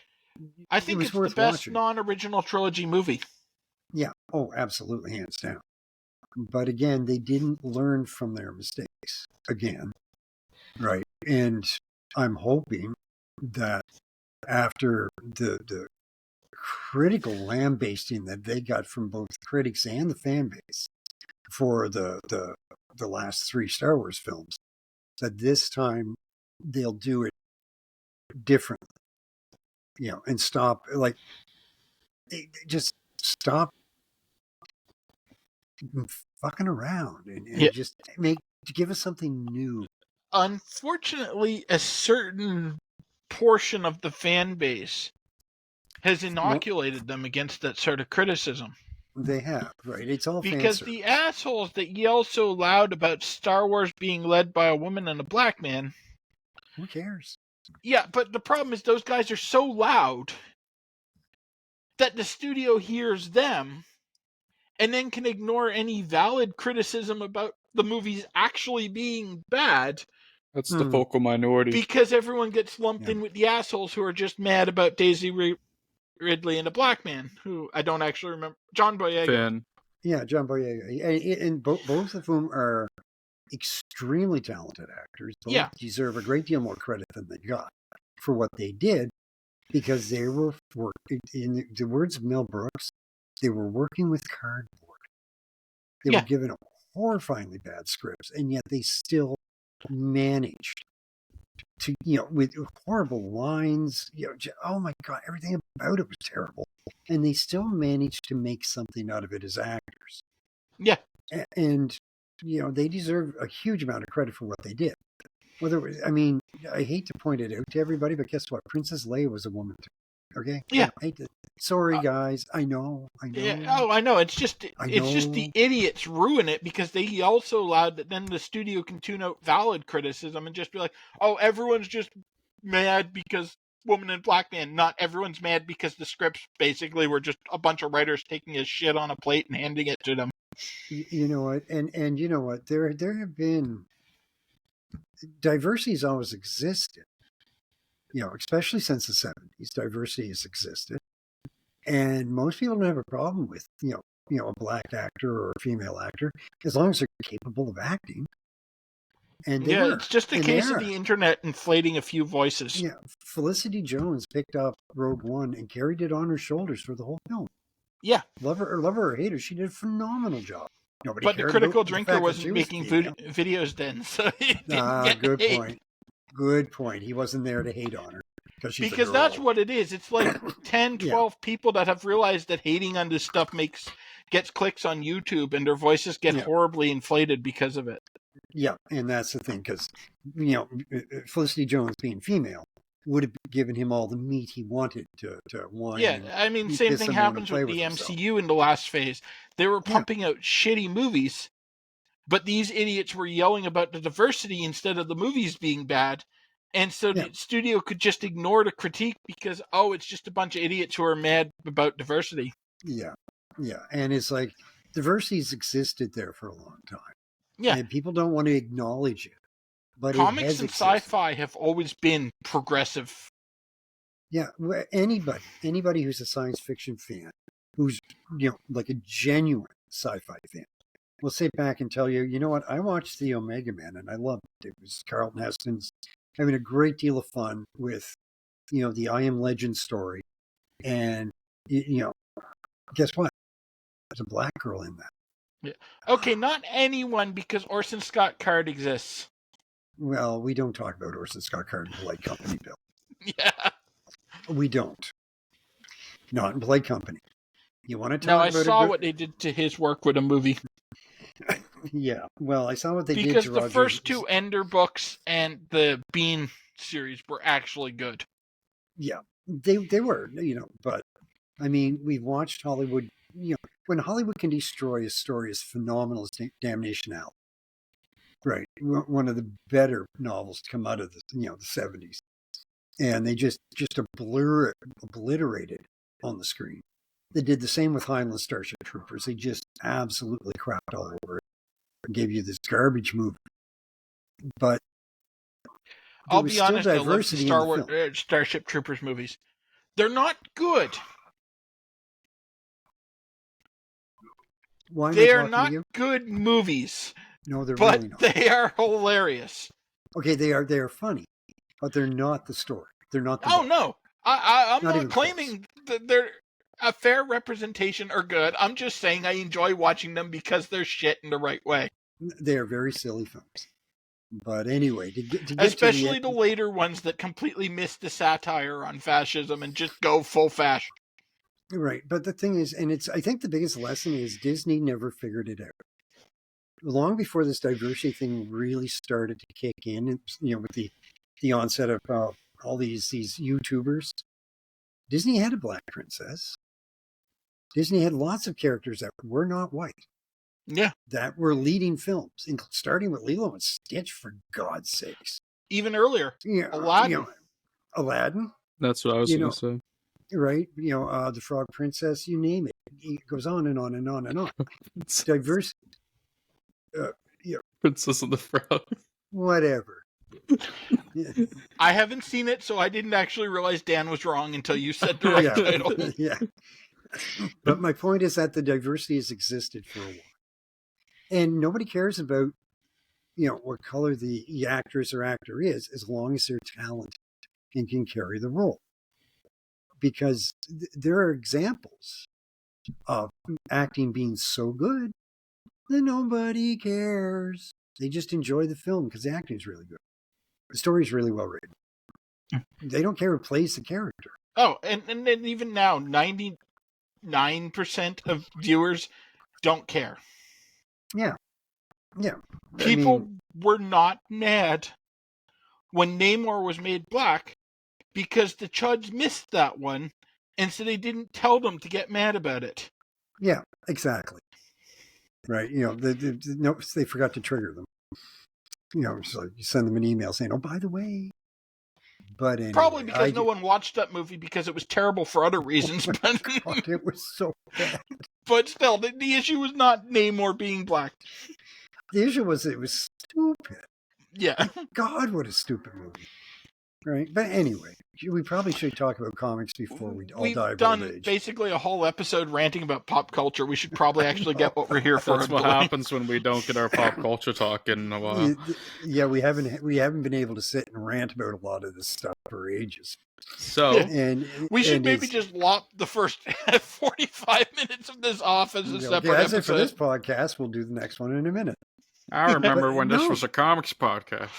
I think it's the best non-original trilogy movie. Yeah. Oh, absolutely, hands down. But again, they didn't learn from their mistakes again. Right. And I'm hoping that after the critical lambasting that they got from both critics and the fan base for the last 3 Star Wars films, that this time they'll do it differently. And stop, just stop fucking around and just give us something new. Unfortunately, a certain portion of the fan base has inoculated them against that sort of criticism. They have, right? It's all because the assholes that yell so loud about Star Wars being led by a woman and a black man. Who cares? Yeah, but the problem is those guys are so loud that the studio hears them and then can ignore any valid criticism about the movies actually being bad That's the vocal minority. because everyone gets lumped in with the assholes who are just mad about Daisy Ridley and a black man who I don't actually remember. John Boyega. Fan. Yeah, John Boyega. And both of whom are extremely talented actors. Both deserve a great deal more credit than they got for what they did, because they were, in the words of Mel Brooks, they were working with cardboard. They were given horrifyingly bad scripts, and yet they still managed to, with horrible lines, oh my God, everything about it was terrible. And they still managed to make something out of it as actors. Yeah. And, they deserve a huge amount of credit for what they did. Whether it was, I mean, I hate to point it out to everybody, but guess what? Princess Leia was a woman too. Okay? Yeah. Sorry, guys. I know. Yeah. Oh, I know. It's just the idiots ruin it because they also allowed that then the studio can tune out valid criticism and just be like, oh, everyone's just mad because woman and black man. Not everyone's mad because the scripts basically were just a bunch of writers taking his shit on a plate and handing it to them. You know what? And you know what? There have been, diversity has always existed. Especially since the 70s, diversity has existed. And most people don't have a problem with, a black actor or a female actor, as long as they're capable of acting. And it's just a case of the internet inflating a few voices. Yeah, Felicity Jones picked up Rogue One and carried it on her shoulders for the whole film. Yeah. Love her or hate her, she did a phenomenal job. Nobody but the critical drinker wasn't making videos then, so Good point. He wasn't there to hate on her. Because that's what it is. It's like 10, 12 people that have realized that hating on this stuff gets clicks on YouTube, and their voices get horribly inflated because of it. Yeah, and that's the thing, because, Felicity Jones being female would have given him all the meat he wanted to whine. Yeah, I mean, same thing happens with the MCU in the last phase. They were pumping out shitty movies, but these idiots were yelling about the diversity instead of the movies being bad. And so the studio could just ignore the critique because, it's just a bunch of idiots who are mad about diversity. Yeah, yeah. And it's like, diversity's existed there for a long time. Yeah. And people don't want to acknowledge it. But comics and sci-fi have always been progressive. Yeah, anybody who's a science fiction fan, who's, like a genuine sci-fi fan, will sit back and tell you, you know what, I watched the Omega Man and I loved it. It was Charlton Heston's having a great deal of fun with, the I Am Legend story. And, guess what? There's a black girl in that. Yeah. Okay, not anyone, because Orson Scott Card exists. Well, we don't talk about Orson Scott Card in Polite Company, Bill. Yeah. We don't. Not in Polite Company. You want to talk about it? No, I saw what they did to his work with a movie. Yeah, well, I saw what they did because to the Roger. First two Ender books and the Bean series were actually good. Yeah, they were, but, I mean, we've watched Hollywood, when Hollywood can destroy a story as phenomenal as Damnation Alley. Right, one of the better novels to come out of the 70s, and they just obliterated on the screen. They did the same with Heinlein Starship Troopers. They just absolutely crapped all over it and gave you this garbage movie. But I'll be honest, I love the Starship Troopers movies. They're not good. Why they are not good movies. No, they're really not. But they are hilarious. Okay, they are funny, but they're not the story. They're not the book. No. I'm not claiming that they're a fair representation or good. I'm just saying I enjoy watching them because they're shit in the right way. They are very silly films. But anyway, to get especially the later ones that completely miss the satire on fascism and just go full fash. Right, but the thing is, and I think the biggest lesson is Disney never figured it out. Long before this diversity thing really started to kick in, with the onset of all these YouTubers, Disney had a black princess. Disney had lots of characters that were not white. Yeah. That were leading films, starting with Lilo and Stitch, for God's sakes. Even earlier. Yeah, Aladdin. Aladdin. That's what I was going to say. right? The Frog Princess, you name it. It goes on and on and on and on. Diverse, Princess of the Frog. whatever. Yeah. I haven't seen it, so I didn't actually realize Dan was wrong until you said the right title. Yeah. But my point is that the diversity has existed for a while. And nobody cares about, what color the actress or actor is, as long as they're talented and can carry the role. Because there are examples of acting being so good that nobody cares. They just enjoy the film because the acting is really good. The story is really well written. They don't care who plays the character. Oh, and even now, 99% of viewers don't care. Yeah. Yeah. People were not mad when Namor was made black because the Chuds missed that one, and so they didn't tell them to get mad about it. Yeah, exactly. Right. They forgot to trigger them. So you send them an email saying, "Oh, by the way." But anyway, probably because no one watched that movie because it was terrible for other reasons. Oh God, it was so bad. But still, the issue was not Namor being black. The issue was it was stupid. Yeah. God, what a stupid movie. Right. But anyway, we probably should talk about comics before we all die of old age. We've done basically a whole episode ranting about pop culture. We should probably actually get what we're here for. That's what happens when we don't get our pop culture talk in a while. Yeah, we haven't been able to sit and rant about a lot of this stuff for ages. So, we should maybe just lop the first 45 minutes of this off as a separate that's episode. it for this podcast. We'll do the next one in a minute. I remember when this was a comics podcast.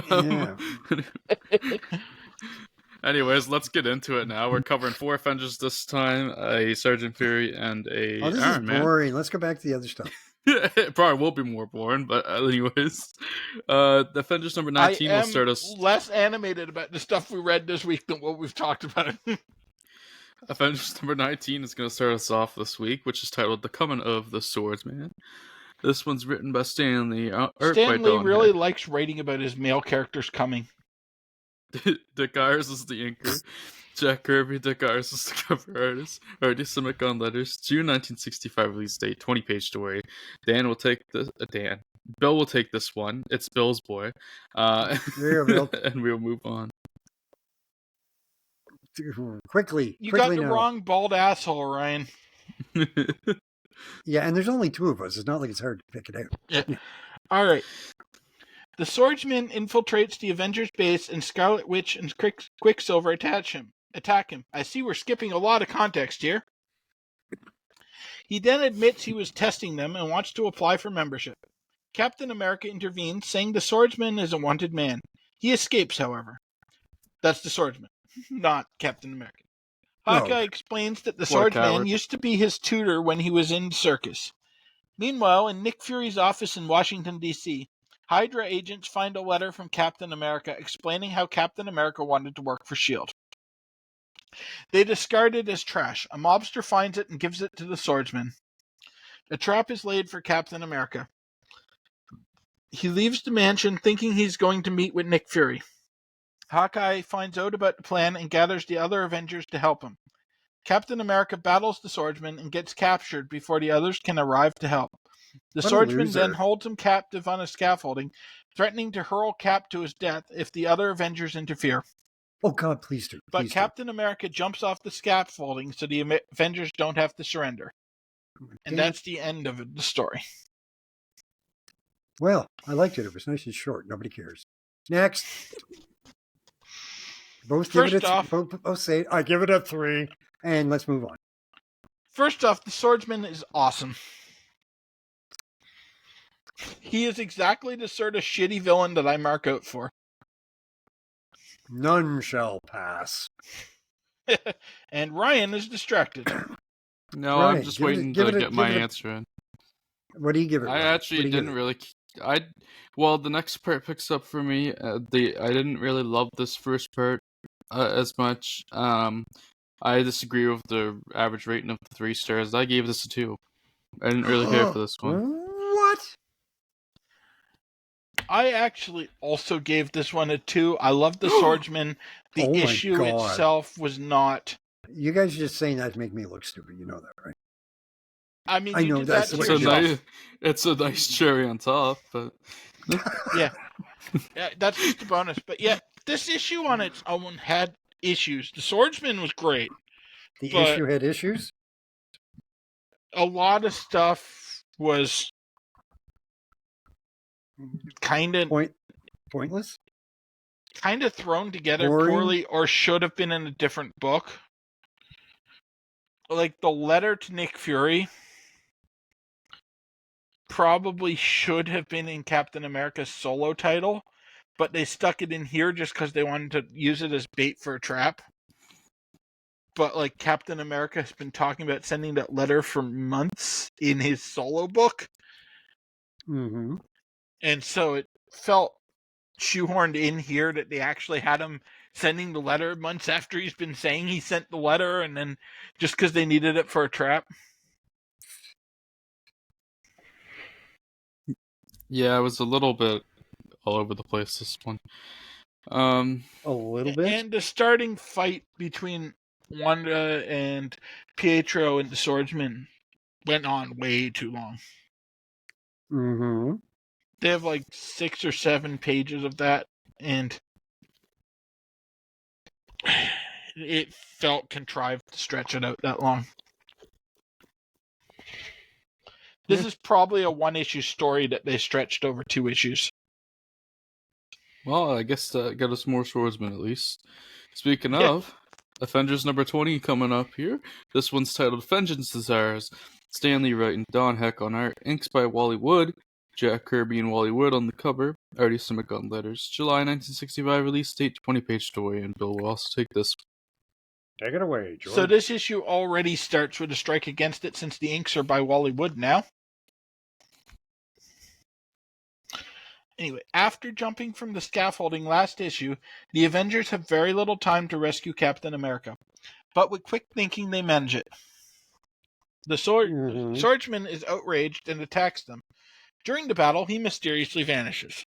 Yeah. Anyways, let's get into it now. We're covering 4 Avengers this time, a Sergeant Fury, and a this Iron is Man. boring. Let's go back to the other stuff. It probably will be more boring, but anyways. The Avengers number 19 will start us... less animated about the stuff we read this week than what we've talked about. Avengers number 19 is going to start us off this week, which is titled The Coming of the Swordsman. This one's written by Stan Lee. Stan Lee really likes writing about his male characters coming. Dick Ayers is the inker. Jack Kirby, Dick Ayers is the cover artist. Artie Simic on letters. June 1965 release date. 20-page story. Bill will take this one. It's Bill's boy. There you go, Bill. And we'll move on. Quickly. You got the wrong bald asshole, Ryan. Yeah, and there's only 2 of us. It's not like it's hard to pick it out. Yeah. All right. The Swordsman infiltrates the Avengers base, and Scarlet Witch and Quicksilver attack him. I see we're skipping a lot of context here. He then admits he was testing them and wants to apply for membership. Captain America intervenes, saying the Swordsman is a wanted man. He escapes, however. That's the Swordsman, not Captain America. Hawkeye explains that the Swordsman used to be his tutor when he was in circus. Meanwhile, in Nick Fury's office in Washington, D.C., Hydra agents find a letter from Captain America explaining how Captain America wanted to work for S.H.I.E.L.D. They discard it as trash. A mobster finds it and gives it to the Swordsman. A trap is laid for Captain America. He leaves the mansion thinking he's going to meet with Nick Fury. Hawkeye finds out about the plan and gathers the other Avengers to help him. Captain America battles the Swordsman and gets captured before the others can arrive to help. The Swordsman then holds him captive on a scaffolding, threatening to hurl Cap to his death if the other Avengers interfere. Oh God, please do. But Captain America jumps off the scaffolding so the Avengers don't have to surrender. And that's the end of the story. Well, I liked it. It was nice and short. Nobody cares. Next. Both give it I give it a 3, and let's move on. First off, the Swordsman is awesome. He is exactly the sort of shitty villain that I mark out for. None shall pass. And Ryan is distracted. No, Ryan, I'm just waiting to get my answer in. What do you give it? I actually didn't really... Well, the next part picks up for me. I didn't really love this first part as much. I disagree with the average rating of the 3 stars. I gave this a 2. I didn't really care for this one. What? I actually also gave this one a 2. I love the Swordsman. The issue itself was not You guys are just saying that to make me look stupid. You know that, right? I mean, I you know did that's that the to way it yourself. It's a nice cherry on top, but Yeah, that's just a bonus. But yeah, this issue on its own had issues. The Swordsman was great, The but issue had issues. a lot of stuff was kind of Pointless. thrown together Boring? poorly, or should have been in a different book. Like the letter to Nick Fury probably should have been in Captain America's solo title, but they stuck it in here just because they wanted to use it as bait for a trap. But like Captain America has been talking about sending that letter for months in his solo book, Mm-hmm. and so it felt shoehorned in here that they actually had him sending the letter months after he's been saying he sent the letter, and then just because they needed it for a trap. yeah, it was a little bit all over the place, this one. A little bit. And the starting fight between Wanda and Pietro and the Swordsman went on way too long. Mm-hmm. They have like 6 or 7 pages of that, and it felt contrived to stretch it out that long. This is probably a 1-issue story that they stretched over 2 issues. Well, I guess that got us more swordsmen at least. Speaking of, Avengers number 20 coming up here. This one's titled Vengeance Desires. Stanley writing, Don Heck on art, inks by Wally Wood, Jack Kirby and Wally Wood on the cover, Artie Simic on letters. July 1965 release date, 20-page story, and Bill will also take this. Take it away, George. So this issue already starts with a strike against it since the inks are by Wally Wood now. Anyway, after jumping from the scaffolding last issue, the Avengers have very little time to rescue Captain America. But with quick thinking, they manage it. The swordsman is outraged and attacks them. During the battle, he mysteriously vanishes.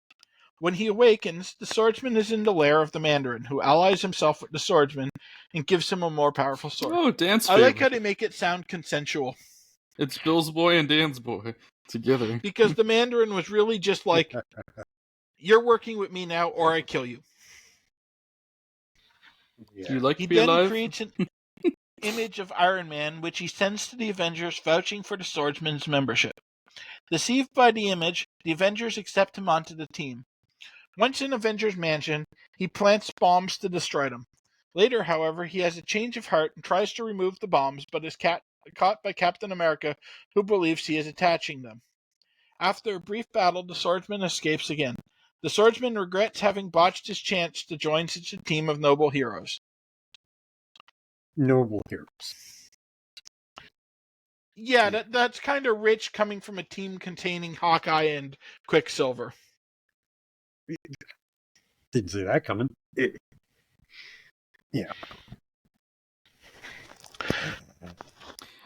When he awakens, the swordsman is in the lair of the Mandarin, who allies himself with the swordsman and gives him a more powerful sword. Oh, Dan's I favorite. like how they make it sound consensual. It's Bill's boy and Dan's boy together. Because the Mandarin was really just like, you're working with me now or I kill you. Yeah. Do you like he to be then alive? Creates an image of Iron Man, which he sends to the Avengers, vouching for the swordsman's membership. Deceived by the image, the Avengers accept him onto the team. Once in Avengers Mansion, he plants bombs to destroy them. Later, however, he has a change of heart and tries to remove the bombs, but is caught by Captain America, who believes he is attaching them. After a brief battle, the swordsman escapes again. The swordsman regrets having botched his chance to join such a team of noble heroes. Noble heroes. Yeah, that's kind of rich coming from a team containing Hawkeye and Quicksilver. Didn't see that coming. Yeah.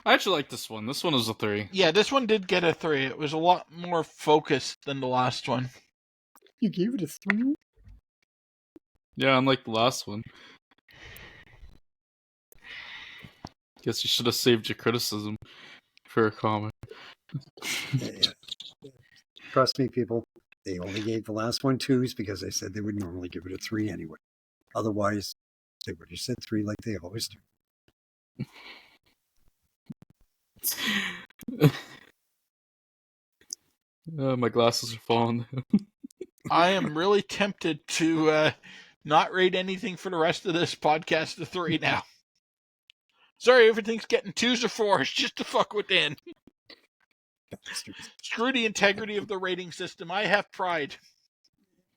I actually like this one. This one is a 3. Yeah, this one did get a 3. It was a lot more focused than the last one. You gave it a 3? Yeah, unlike the last one. Guess you should have saved your criticism for a comment. Yeah. Trust me, people. They only gave the last one 2s because they said they would normally give it a 3 anyway. Otherwise, they would have said 3 like they always do. My glasses are falling. I am really tempted to not rate anything for the rest of this podcast a 3 now. Sorry, everything's getting 2s or 4s just to fuck with Dan. Screw the integrity of the rating system. I have pride.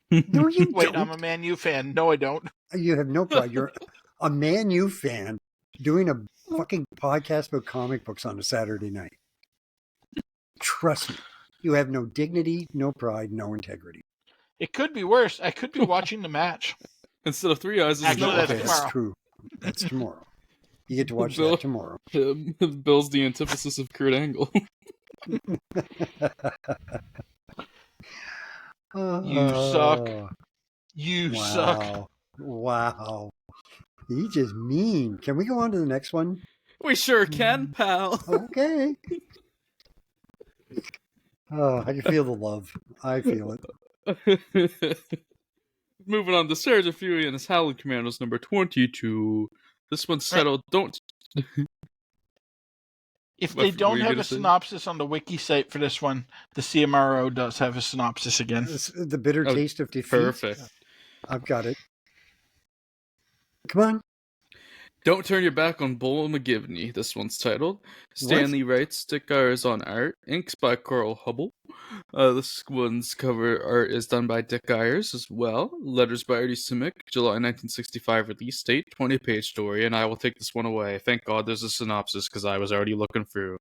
No, you Wait, don't. I'm a Man U fan. No, I don't. You have no pride. You're a Man U fan doing a fucking podcast about comic books on a Saturday night. Trust me. You have no dignity, no pride, no integrity. It could be worse. I could be watching the match. Instead of 3 eyes, Actually, that's Okay, tomorrow. that's true. That's tomorrow. You get to watch that tomorrow. Bill's the antithesis of Kurt Angle. You suck. You suck. Wow. He just mean. Can we go on to the next one? We sure can, pal. Okay. Oh, I can feel the love. I feel it. Moving on to Sergeant Fury and his Howling Commandos number 22. This one's titled Don't... If What they were don't you have gonna a say? synopsis on the wiki site for this one, the CMRO does have a synopsis again. The bitter Oh, taste of defeat. Perfect. I've got it. Come on. Don't Turn Your Back on Bull McGivney. This one's titled. Stanley writes, Dick Ayers on art. Inks by Carl Hubble. This one's cover art is done by Dick Ayers as well. Letters by Artie Simic. July 1965 release date. 20-page story. And I will take this one away. Thank God there's a synopsis because I was already looking through.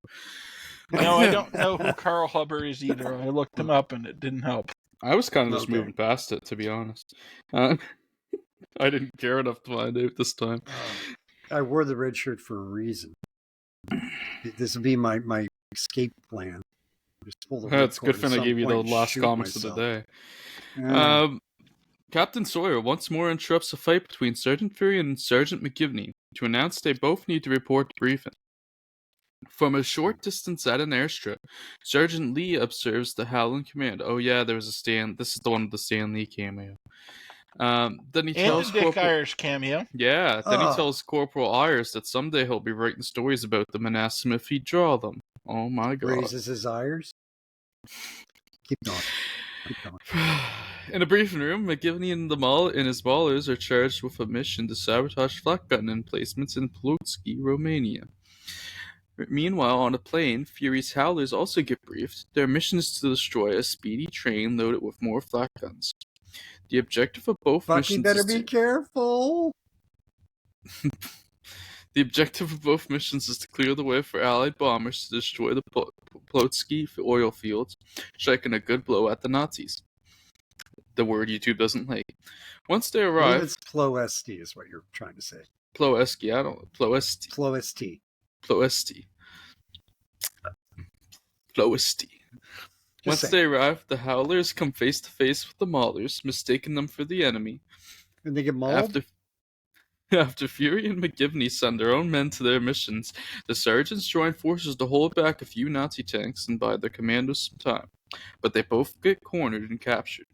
No, I don't know who Carl Huber is either. I looked him up and it didn't help. I was kind of just Okay. moving past it, to be honest. I didn't care enough to find out this time. I wore the red shirt for a reason. This will be my escape plan. Just pull the That's cord good at thing I some gave you the point and last shoot comics of myself. the day. Yeah. Captain Sawyer once more interrupts a fight between Sergeant Fury and Sergeant McGivney to announce they both need to report to briefing. From a short distance at an airstrip, Sergeant Lee observes the Howling Command. Oh yeah, there was a Stan. This is the one with the Stan Lee cameo. Then he And tells the Dick Corporal. Ayers cameo. Yeah, then he Ah. tells Corporal Ayers that someday he'll be writing stories about them and asks him if he'd draw them. Oh my God. Raises his ires. Keep going. In a briefing room, McGivney and his ballers are charged with a mission to sabotage flak gun emplacements in Plotsky, Romania. Meanwhile, on a plane, Fury's Howlers also get briefed. Their mission is to destroy a speedy train loaded with more flak guns. The objective of both Bucky missions better is be careful. The objective of both missions is to clear the way for Allied bombers to destroy the Plotsky oil fields, striking a good blow at the Nazis. The word YouTube doesn't like. Once they I believe arrive, it's Ploesti is what you're trying to say. Plotsky, I don't Plotsky. Ploesti. Plotsky. Plotsky. Once Just they arrive, the Howlers come face to face with the Maulers, mistaking them for the enemy. And they get mauled? After Fury and McGivney send their own men to their missions, the sergeants join forces to hold back a few Nazi tanks and buy their commandos some time, but they both get cornered and captured.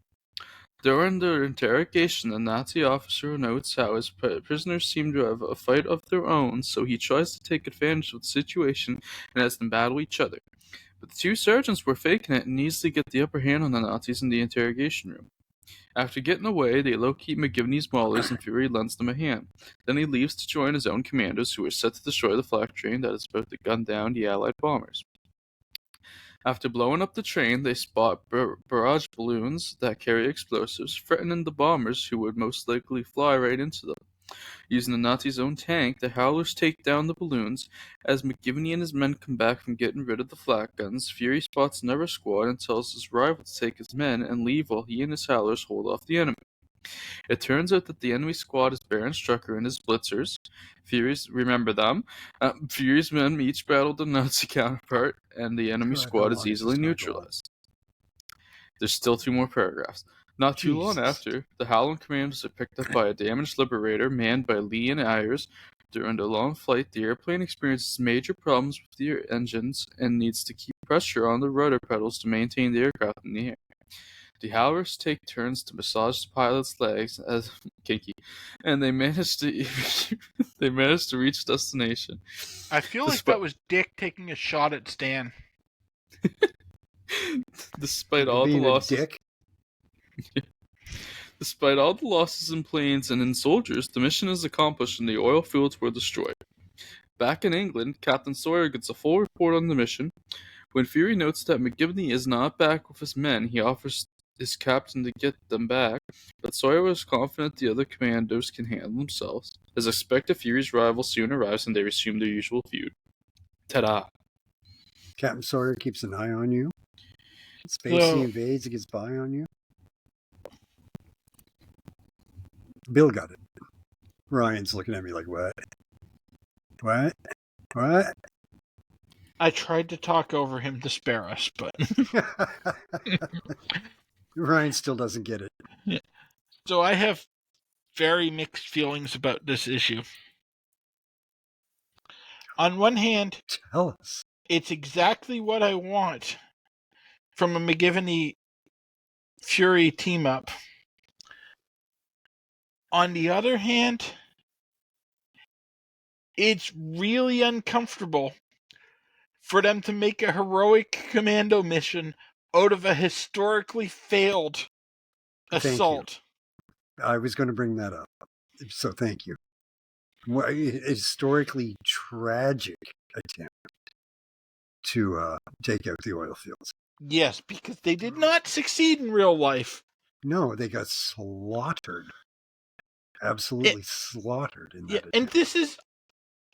During their interrogation, the Nazi officer notes how his prisoners seem to have a fight of their own, so he tries to take advantage of the situation and has them battle each other. But the two sergeants were faking it and easily get the upper hand on the Nazis in the interrogation room. After getting away, they locate McGivney's Maulers and Fury lends them a hand. Then he leaves to join his own commandos who are set to destroy the flak train that is about to gun down the Allied bombers. After blowing up the train, they spot barrage balloons that carry explosives, threatening the bombers who would most likely fly right into them. Using the Nazis' own tank, the Howlers take down the balloons. As McGivney and his men come back from getting rid of the flak guns, Fury spots another squad and tells his rival to take his men and leave while he and his Howlers hold off the enemy. It turns out that the enemy squad is Baron Strucker and his blitzers. Remember them. Fury's men each battle the Nazi counterpart, and the enemy squad is easily neutralized. There's still 2 more paragraphs. Not too long after, the Howling Commandos are picked up by a damaged Liberator manned by Lee and Ayers. During the long flight, the airplane experiences major problems with the engines and needs to keep pressure on the rudder pedals to maintain the aircraft in the air. The Howlers take turns to massage the pilot's legs as kinky, and they manage to reach destination. I feel like that was Dick taking a shot at Stan. Despite all the losses. Dick? Despite all the losses in planes and in soldiers, the mission is accomplished and the oil fields were destroyed. Back in England, Captain Sawyer gets a full report on the mission. When Fury notes that McGivney is not back with his men, he offers his captain to get them back, but Sawyer was confident the other commandos can handle themselves. As expected, Fury's rival soon arrives and they resume their usual feud. Ta-da! Captain Sawyer keeps an eye on you. Spacey invades, he gets by on you. Bill got it. Ryan's looking at me like, what? What? What? I tried to talk over him to spare us, but... Ryan still doesn't get it. So I have very mixed feelings about this issue. On one hand, Tell us. it's exactly what I want from a McGivney Fury team up. On the other hand, it's really uncomfortable for them to make a heroic commando mission out of a historically failed assault. I was going to bring that up. So thank you. Historically tragic attempt to take out the oil fields. Yes, because they did not succeed in real life. No, they got slaughtered. Absolutely slaughtered in that attempt. And this is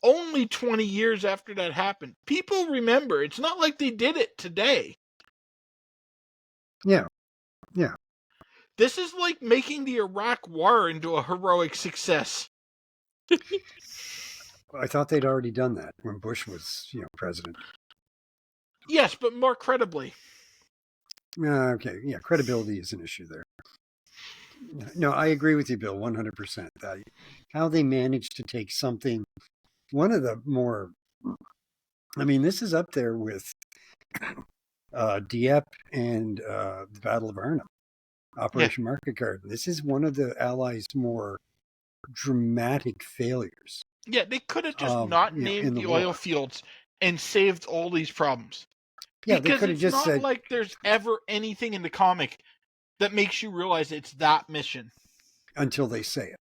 only 20 years after that happened. People remember. It's not like they did it today. Yeah. This is like making the Iraq War into a heroic success. I thought they'd already done that when Bush was, president. Yes, but more credibly. Okay, yeah, credibility is an issue there. No, I agree with you, Bill, 100%. How they managed to take something, one of the more, this is up there with Dieppe and the Battle of Arnhem, Operation Market Garden. This is one of the Allies' more dramatic failures. Yeah, they could have just not named the oil fields and saved all these problems. Yeah, because they could have just not said, like there's ever anything in the comic that makes you realize it's that mission. Until they say it.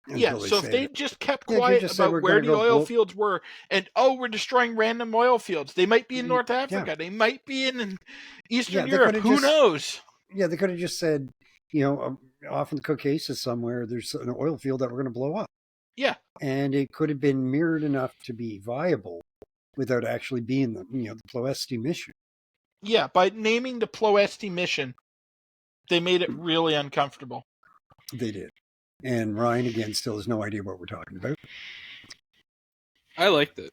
If they just kept quiet about where the oil fields were, and we're destroying random oil fields. They might be in North Africa. They might be in Eastern Europe. Who knows? Yeah, they could have just said, off in the Caucasus somewhere, there's an oil field that we're going to blow up. Yeah. And it could have been mirrored enough to be viable without actually being the Ploesti mission. Yeah, by naming the Ploesti mission, they made it really uncomfortable. They did. And Ryan, again, still has no idea what we're talking about. I liked it.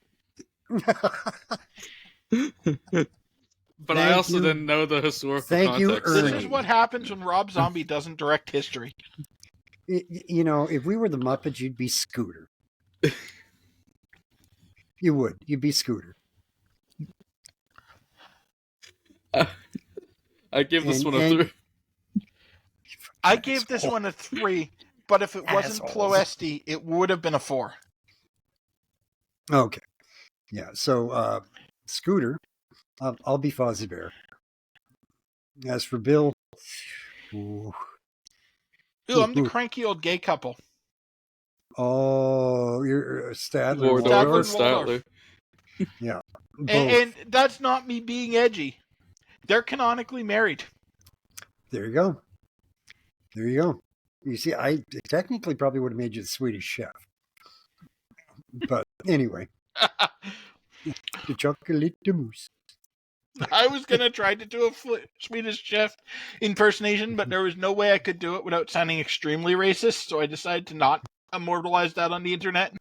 But I also didn't know the historical context. This is what happens when Rob Zombie doesn't direct history. If we were the Muppets, you'd be Scooter. You would. You'd be Scooter. I give this one a 3. I gave this one a 3, but if it wasn't Ploesti, it would have been a 4. Okay. Yeah, so Scooter, I'll be Fozzie Bear. As for Bill, I'm the cranky old gay couple. Oh, you're Statler. Statler. Yeah. And that's not me being edgy. They're canonically married. There you go. You see, I technically probably would have made you the Swedish chef. But anyway. The chocolate mousse. I was going to try to do a Swedish chef impersonation, but there was no way I could do it without sounding extremely racist, so I decided to not immortalize that on the internet.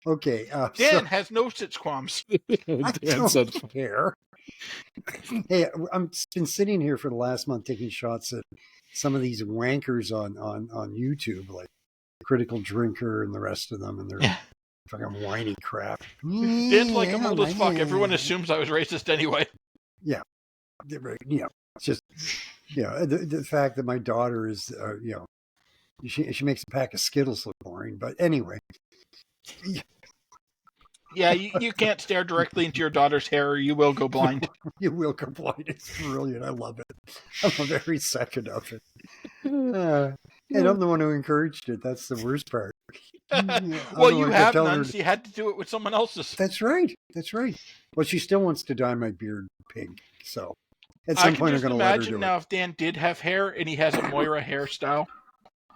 Okay. Dan has no such qualms. I don't care. Hey, I've been sitting here for the last month taking shots at some of these wankers on YouTube, like Critical Drinker and the rest of them, and they're fucking whiny crap. Dan's like, I'm old as fuck. Everyone assumes I was racist anyway. Yeah. It's just, the fact that my daughter is, she makes a pack of Skittles look boring, but anyway. Yeah, you can't stare directly into your daughter's hair or you will go blind. You will go blind. It's brilliant. I love it. I love every second of it. And I'm the one who encouraged it. That's the worst part. Well, you have none, so you had to do it with someone else's. That's right. Well, she still wants to dye my beard pink, so at some point I'm going to let her do it. I can just imagine now if Dan did have hair and he has a Moira hairstyle.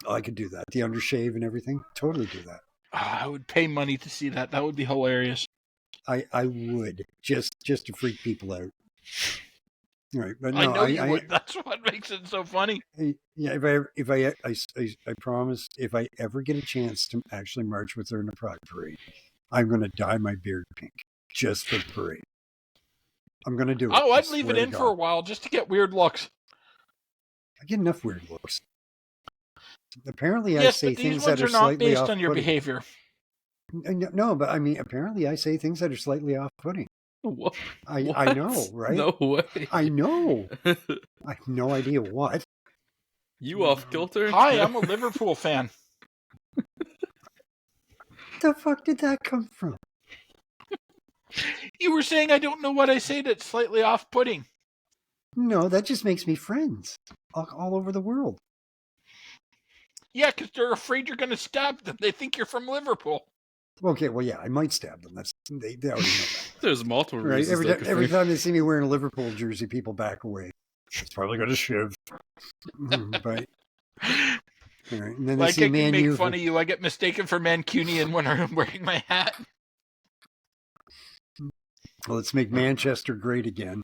I could do that. The undershave and everything. Totally do that. I would pay money to see that. That would be hilarious. I would just to freak people out. Right, but no, I know you would. That's what makes it so funny. Yeah, I promise, if I ever get a chance to actually march with her in a pride parade, I'm going to dye my beard pink just for the parade. I'm going to do it. Oh, I'd leave it in for a while just to get weird looks. I get enough weird looks. Apparently, I Yes, say but these things that ones are are not slightly based on your off-putting. behavior. No, but I mean, apparently, I say things that are slightly off-putting. What? I know, right? No way. I know. I have no idea what. You off kilter? Hi, I'm a Liverpool fan. The fuck did that come from? You were saying I don't know what I say that's slightly off-putting. No, that just makes me friends all over the world. Yeah, because they're afraid you're going to stab them. They think you're from Liverpool. Okay, well, yeah, I might stab them. They already know that. There's multiple Right? reasons. Every time they see me wearing a Liverpool jersey, people back away. It's probably going to shiv. But all right, and then they Like see I can Man make U. fun of you. I get mistaken for Mancunian when I'm wearing my hat. Well, let's make Manchester great again.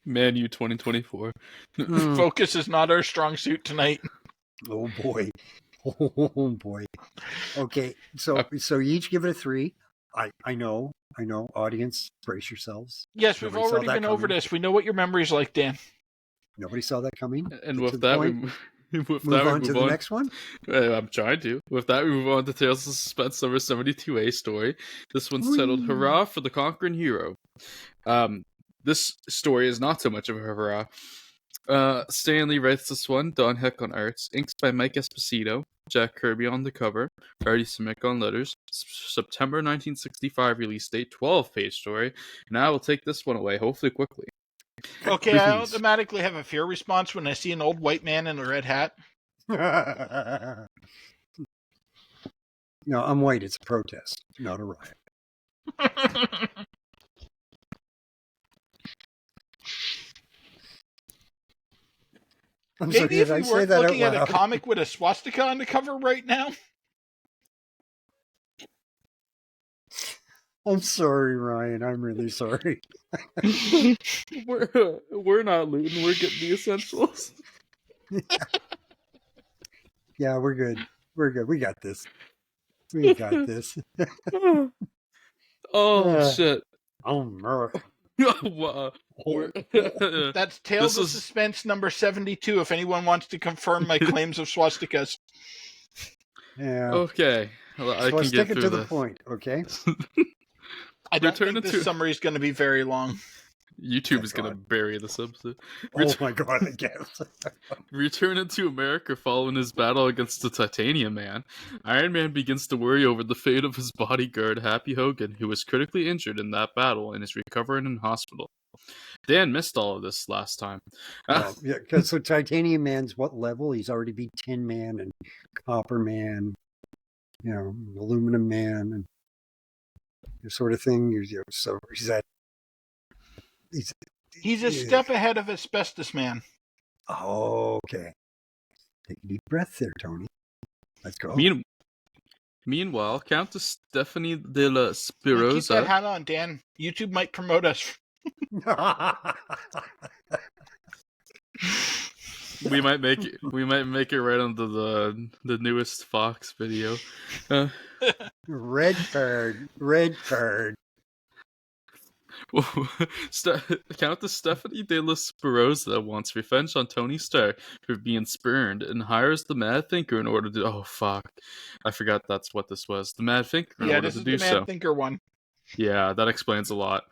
Man U 2024. Focus is not our strong suit tonight. Oh boy. Oh boy. Okay, so you each give it a 3. I know. Audience, brace yourselves. Yes, Nobody we've saw already that been over coming. this. We know what your memory's like, Dan. Nobody saw that coming. And Get with to the that, point. move on to the next one. I'm trying to. With that, we move on to Tales of Suspense number 72A story. This one's titled Whee! Hurrah for the Conquering Hero. This story is not so much of a hurrah. Stanley writes this one, Don Heck on arts, inks by Mike Esposito, Jack Kirby on the cover, Artie Simic on letters, September 1965 release date, 12-page story, and I will take this one away, hopefully quickly. Okay, I automatically have a fear response when I see an old white man in a red hat. No, I'm white. It's a protest, not a riot. I'm sorry, Maybe if did I we say weren't that out looking at a loud? comic with a swastika on the cover right now. I'm sorry, Ryan. I'm really sorry. We're not looting, we're getting the essentials. Yeah, we're good. We're good. We got this. We got this. Oh, shit. Oh, America. Wow. That's Tales of Suspense number 72, if anyone wants to confirm my claims of swastikas. Yeah. Okay. Well, I So let's can get take it through to this. the point, okay? I don't think this summary is going to be very long. YouTube is going to bury this episode. Oh my god, I guess. Returning to America following his battle against the Titanium Man, Iron Man begins to worry over the fate of his bodyguard, Happy Hogan, who was critically injured in that battle and is recovering in hospital. Dan missed all of this last time. Well, yeah, because so Titanium Man's what level? He's already beat Tin Man and Copper Man, Aluminum Man, and this sort of thing. So he's at. He's a step ahead of Asbestos Man. Oh, okay. Take a deep breath there, Tony. Let's go. Meanwhile, Countess Stephanie de la Spirosa... Keep that hat on, Dan. YouTube might promote us. We might make it right onto the newest Fox video. Red card. Countess Stephanie de la Spirosa wants revenge on Tony Stark for being spurned and hires the Mad Thinker in order to... Oh, fuck. I forgot that's what this was. The Mad Thinker in order to do so. Yeah, this is the Mad Thinker one. Yeah, that explains a lot.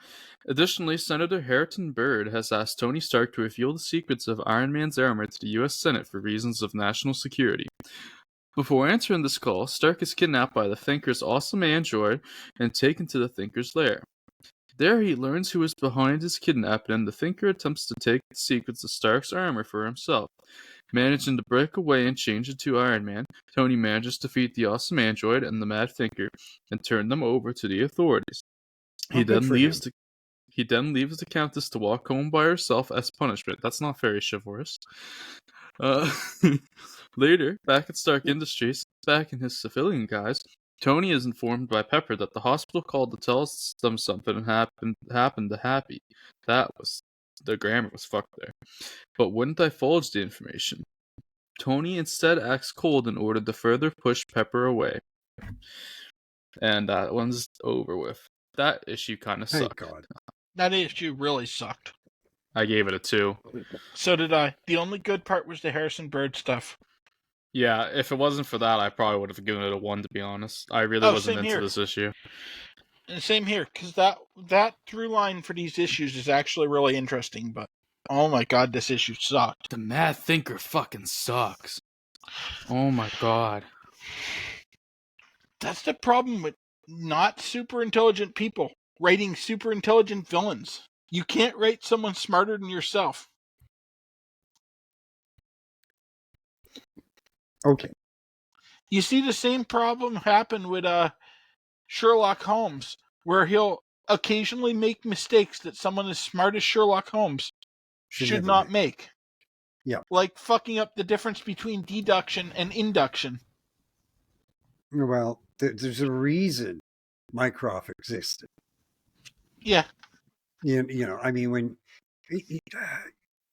Additionally, Senator Harriton Byrd has asked Tony Stark to reveal the secrets of Iron Man's armor to the U.S. Senate for reasons of national security. Before answering this call, Stark is kidnapped by the Thinker's awesome android and taken to the Thinker's lair. There he learns who is behind his kidnapping, and the Thinker attempts to take the secrets of Stark's armor for himself. Managing to break away and change into Iron Man, Tony manages to defeat the awesome android and the Mad Thinker and turn them over to the authorities. He then leaves the Countess to walk home by herself as punishment. That's not very chivalrous. Later, back at Stark Industries, back in his civilian guise, Tony is informed by Pepper that the hospital called to tell them something happened to Happy. The grammar was fucked there. But wouldn't divulge the information. Tony instead acts cold in order to further push Pepper away. And that one's over with. That issue kind of sucked. Thank God. That issue really sucked. I gave it a 2. So did I. The only good part was the Harrison Bird stuff. Yeah, if it wasn't for that, I probably would have given it a 1, to be honest. I really wasn't same into here. this issue. And same here, because that through line for these issues is actually really interesting, but oh my god, this issue sucked. The Mad Thinker fucking sucks. Oh my god. That's the problem with not super intelligent people writing super intelligent villains. You can't write someone smarter than yourself. Okay. You see the same problem happen with Sherlock Holmes, where he'll occasionally make mistakes that someone as smart as Sherlock Holmes should not make. Yeah. Like fucking up the difference between deduction and induction. Well, there's a reason Mycroft existed. Yeah. You know, I mean, when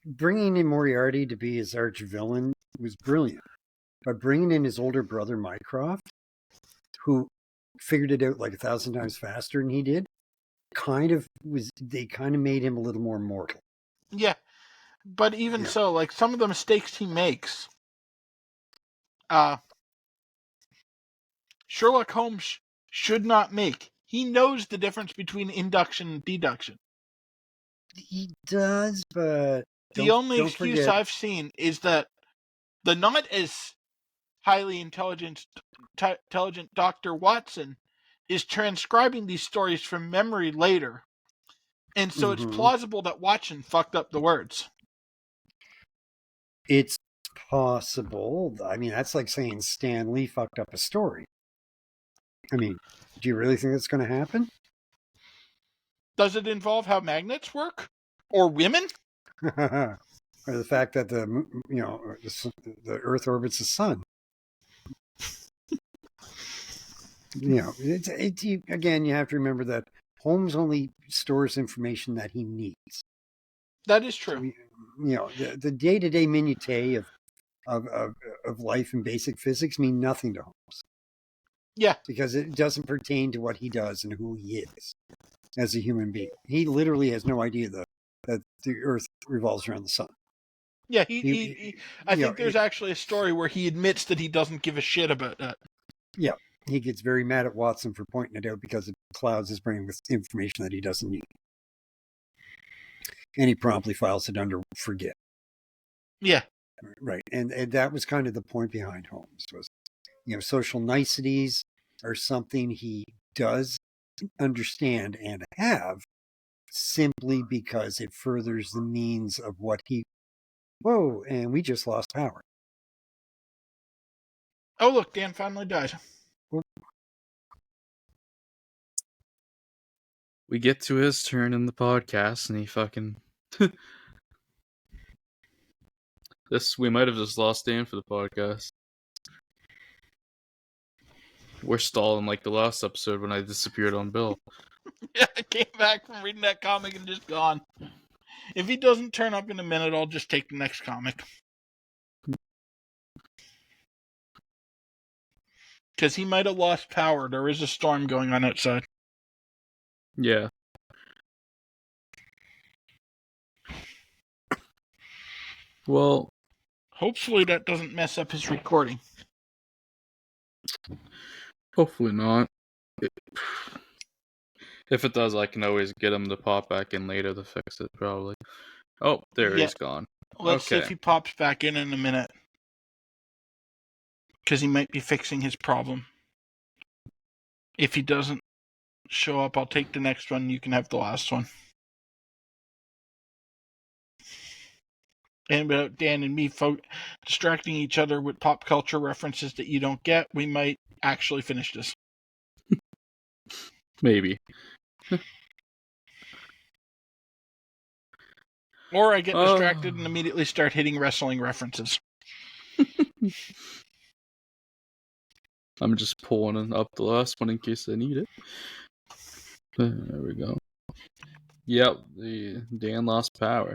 bringing in Moriarty to be his arch villain was brilliant, but bringing in his older brother Mycroft, who figured it out like 1,000 times faster than he did, they kind of made him a little more mortal. Yeah. But even so, like some of the mistakes he makes, Sherlock Holmes should not make. He knows the difference between induction and deduction. He does, but the only excuse I've seen is that the not as highly intelligent Dr. Watson is transcribing these stories from memory later. And so it's plausible that Watson fucked up the words. It's possible. I mean, that's like saying Stan Lee fucked up a story. I mean, do you really think that's going to happen? Does it involve how magnets work? Or women? Or the fact that the Earth orbits the sun? Again, you have to remember that Holmes only stores information that he needs. That is true. So, the day-to-day minutiae of life and basic physics mean nothing to Holmes. Yeah. Because it doesn't pertain to what he does and who he is as a human being. He literally has no idea that the Earth revolves around the sun. Yeah, I think there's actually a story where he admits that he doesn't give a shit about that. Yeah, he gets very mad at Watson for pointing it out because it clouds his brain with information that he doesn't need. And he promptly files it under forget. Yeah. Right, and that was kind of the point behind Holmes was, social niceties are something he does understand and have simply because it furthers the means of what he... Whoa, and we just lost power. Oh, look, Dan finally died. We get to his turn in the podcast, and he fucking... we might have just lost Dan for the podcast. We're stalling like the last episode when I disappeared on Bill. Yeah, I came back from reading that comic and just gone. If he doesn't turn up in a minute, I'll just take the next comic. Because he might have lost power. There is a storm going on outside. Yeah. Well... Hopefully that doesn't mess up his recording. Hopefully not. If it does, I can always get him to pop back in later to fix it, probably. Oh, there he's gone. Let's see if he pops back in a minute. Because he might be fixing his problem. If he doesn't show up, I'll take the next one. You can have the last one. And without Dan and me distracting each other with pop culture references that you don't get, we might actually finish this. Maybe. Or I get distracted and immediately start hitting wrestling references. I'm just pulling up the last one in case I need it. There we go. Yep, Dan lost power.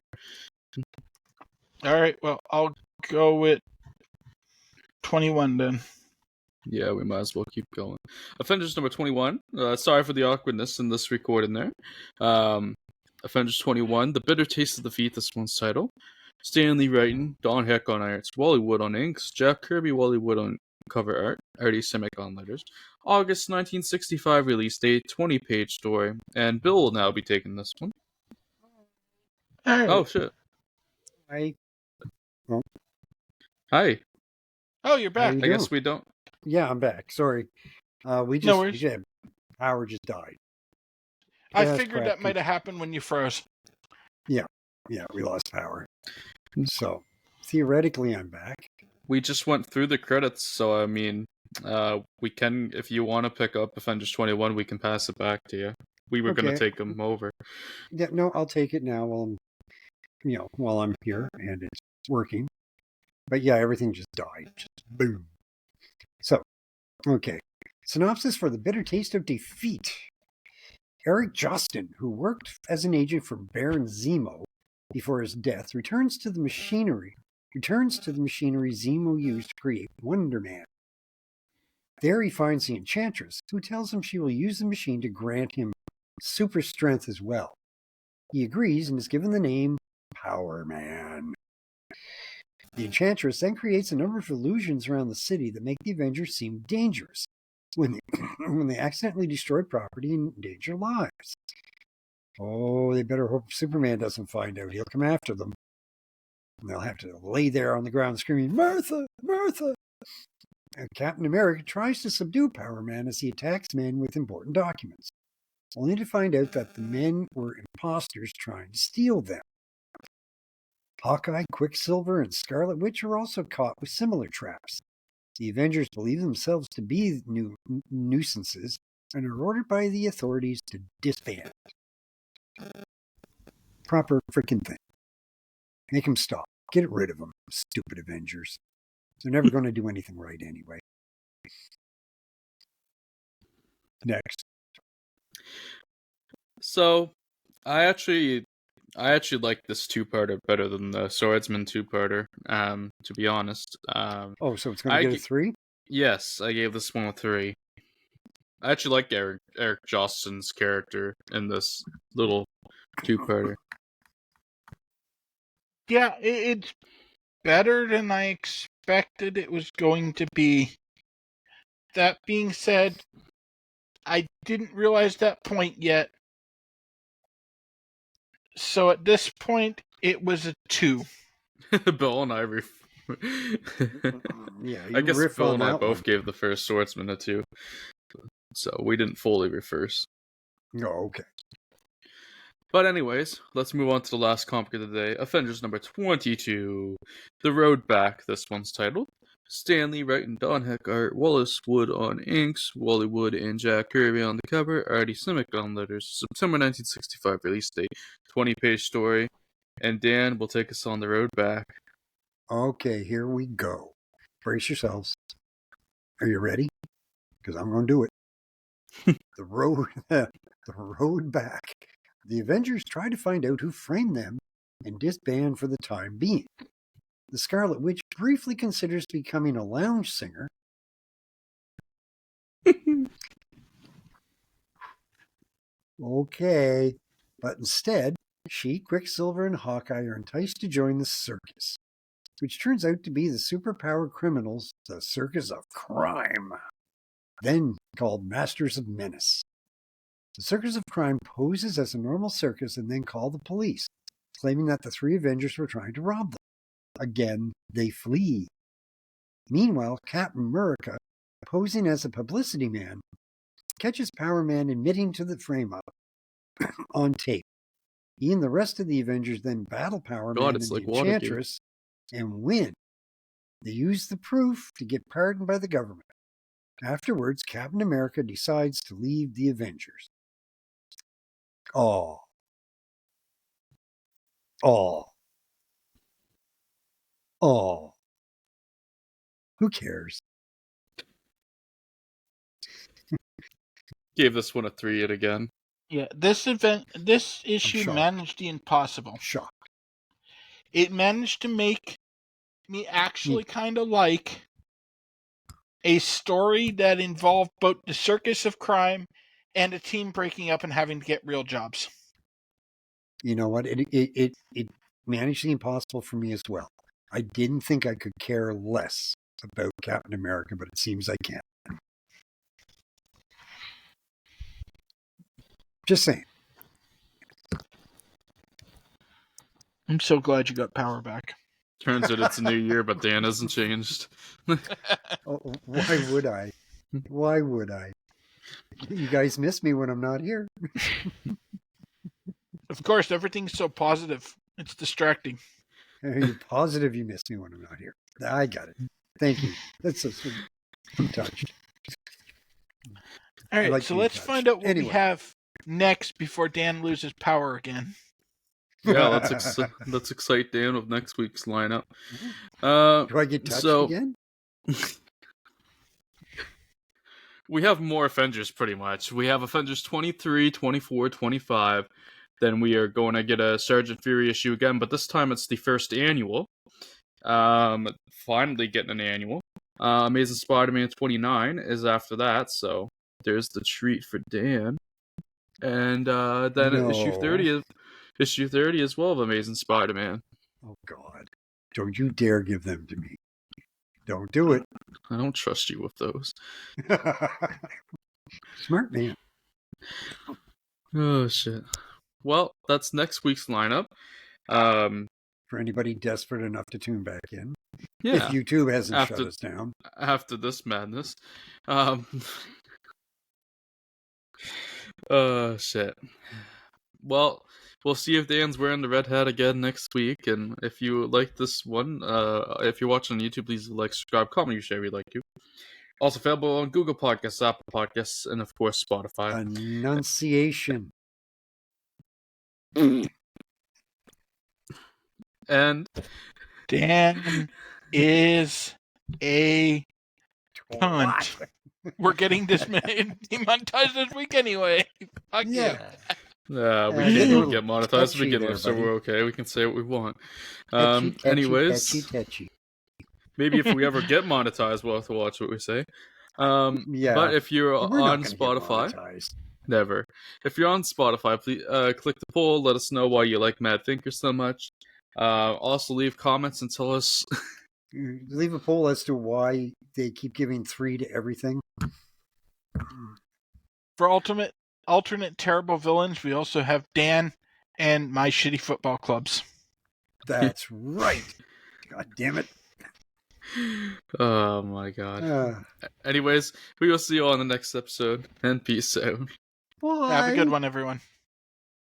Alright, well, I'll go with 21 then. Yeah, we might as well keep going. Avengers number 21. Sorry for the awkwardness in this recording there. Avengers 21, The Bitter Taste of Defeat, this one's title. Stanley writing, Don Heck on arts, Wally Wood on inks, Jack Kirby, Wally Wood on cover art, Artie Simic on letters. August 1965 release date, 20-page story, and Bill will now be taking this one. Hey. Oh, shit. Hi. Hi. Oh, you're back. you I guess doing? we don't... Yeah, I'm back. Sorry. We No worries. just power just died. I Gas, figured crap, that might have happened when you froze. Yeah, we lost power. So theoretically, I'm back. We just went through the credits, so I mean, we can, if you want to pick up Avengers 21, we can pass it back to you. We were going to Okay. take them over. Yeah, no, I'll take it now while I'm here and it's working. But yeah, everything just died. Just boom. So, okay. Synopsis for The Bitter Taste of Defeat. Eric Jostin, who worked as an agent for Baron Zemo before his death, returns to the machinery Zemo used to create Wonder Man. There he finds the Enchantress, who tells him she will use the machine to grant him super strength as well. He agrees and is given the name Power Man. The Enchantress then creates a number of illusions around the city that make the Avengers seem dangerous when they accidentally destroy property and endanger lives. Oh, they better hope Superman doesn't find out. He'll come after them. And they'll have to lay there on the ground screaming, Martha! Martha! And Captain America tries to subdue Power Man as he attacks men with important documents, only to find out that the men were imposters trying to steal them. Hawkeye, Quicksilver, and Scarlet Witch are also caught with similar traps. The Avengers believe themselves to be nuisances and are ordered by the authorities to disband. Proper freaking thing. Make them stop. Get rid of them, stupid Avengers. They're never going to do anything right anyway. Next. So, I actually like this two-parter better than the Swordsman two-parter, to be honest. So it's going to get a 3? Yes, I gave this one a 3. I actually like Eric Jostin's character in this little two-parter. Yeah, it's better than I expected it was going to be. That being said, I didn't realize that point yet. So at this point, it was a 2. Bill and I Yeah, I guess riff Bill on and I that both one. gave the first Swordsman a 2. So we didn't fully reverse. Oh, okay. But anyways, let's move on to the last comic of the day. Avengers number 22. The Road Back, this one's titled. Stanley writing, Don Heck art, Wallace Wood on inks, Wally Wood and Jack Kirby on the cover, Artie Simic on letters. September 1965 release date. 20-page story. And Dan will take us on the road back. Okay, here we go. Brace yourselves. Are you ready? Because I'm going to do it. The road back. The Avengers try to find out who framed them and disband for the time being. The Scarlet Witch briefly considers becoming a lounge singer. Okay, but instead, she, Quicksilver, and Hawkeye are enticed to join the circus, which turns out to be the superpowered criminals, the Circus of Crime, then called Masters of Menace. The Circus of Crime poses as a normal circus and then call the police, claiming that the 3 Avengers were trying to rob them. Again, they flee. Meanwhile, Captain America, posing as a publicity man, catches Power Man admitting to the frame-up on tape. He and the rest of the Avengers then battle Power Man and the Enchantress and win. They use the proof to get pardoned by the government. Afterwards, Captain America decides to leave the Avengers. Oh. Who cares? Gave this one a 3 yet again. Yeah, this issue managed the impossible. Shocked. It managed to make me actually kind of like a story that involved both the Circus of Crime and a team breaking up and having to get real jobs. you know what? It managed the impossible for me as well. I didn't think I could care less about Captain America, but it seems I can. Just saying. I'm so glad you got power back. Turns out it's a new year, but Dan hasn't changed. Oh, why would I? Why would I? You guys miss me when I'm not here. Of course, everything's so positive. It's distracting. Are you positive you miss me when I'm not here? I got it. Thank you. That's so sweet. I'm touched. All right, like so being let's touched. find out what Anyway. we have next before Dan loses power again. Yeah, let's excite Dan with next week's lineup. Do I get touched again? We have more Avengers, pretty much. We have Avengers 23, 24, 25. Then we are going to get a Sergeant Fury issue again, but this time it's the first annual. Finally getting an annual. Amazing Spider-Man 29 is after that, so there's the treat for Dan. And then issue 30 as well of Amazing Spider-Man. Oh, God. Don't you dare give them to me. Don't do it. I don't trust you with those. Smart man. Oh, shit. Well, that's next week's lineup. For anybody desperate enough to tune back in. Yeah. If YouTube hasn't shut us down. After this madness. Shit. Well, we'll see if Dan's wearing the red hat again next week. And if you like this one, if you're watching on YouTube, please like, subscribe, comment, share if you'd like to. Also available on Google Podcasts, Apple Podcasts, and of course Spotify. Annunciation. And Dan is a cunt. We're getting this demonetized this week anyway. Fuck Yeah. we can't even get monetized to begin with, so we're okay. We can say what we want. Anyways, Tetchy. maybe if we ever get monetized, we'll have to watch what we say. Yeah. But if you're We're not on gonna get Spotify, monetized. never. If you're on Spotify, please click the poll. Let us know why you like Mad Thinker so much. Also, leave comments and tell us. Leave a poll as to why they keep giving 3 to everything. For alternate terrible villains, we also have Dan and my shitty football clubs. That's right. God damn it. Oh my god. Anyways, we will see you on the next episode, and peace out. Bye. Have a good one, everyone.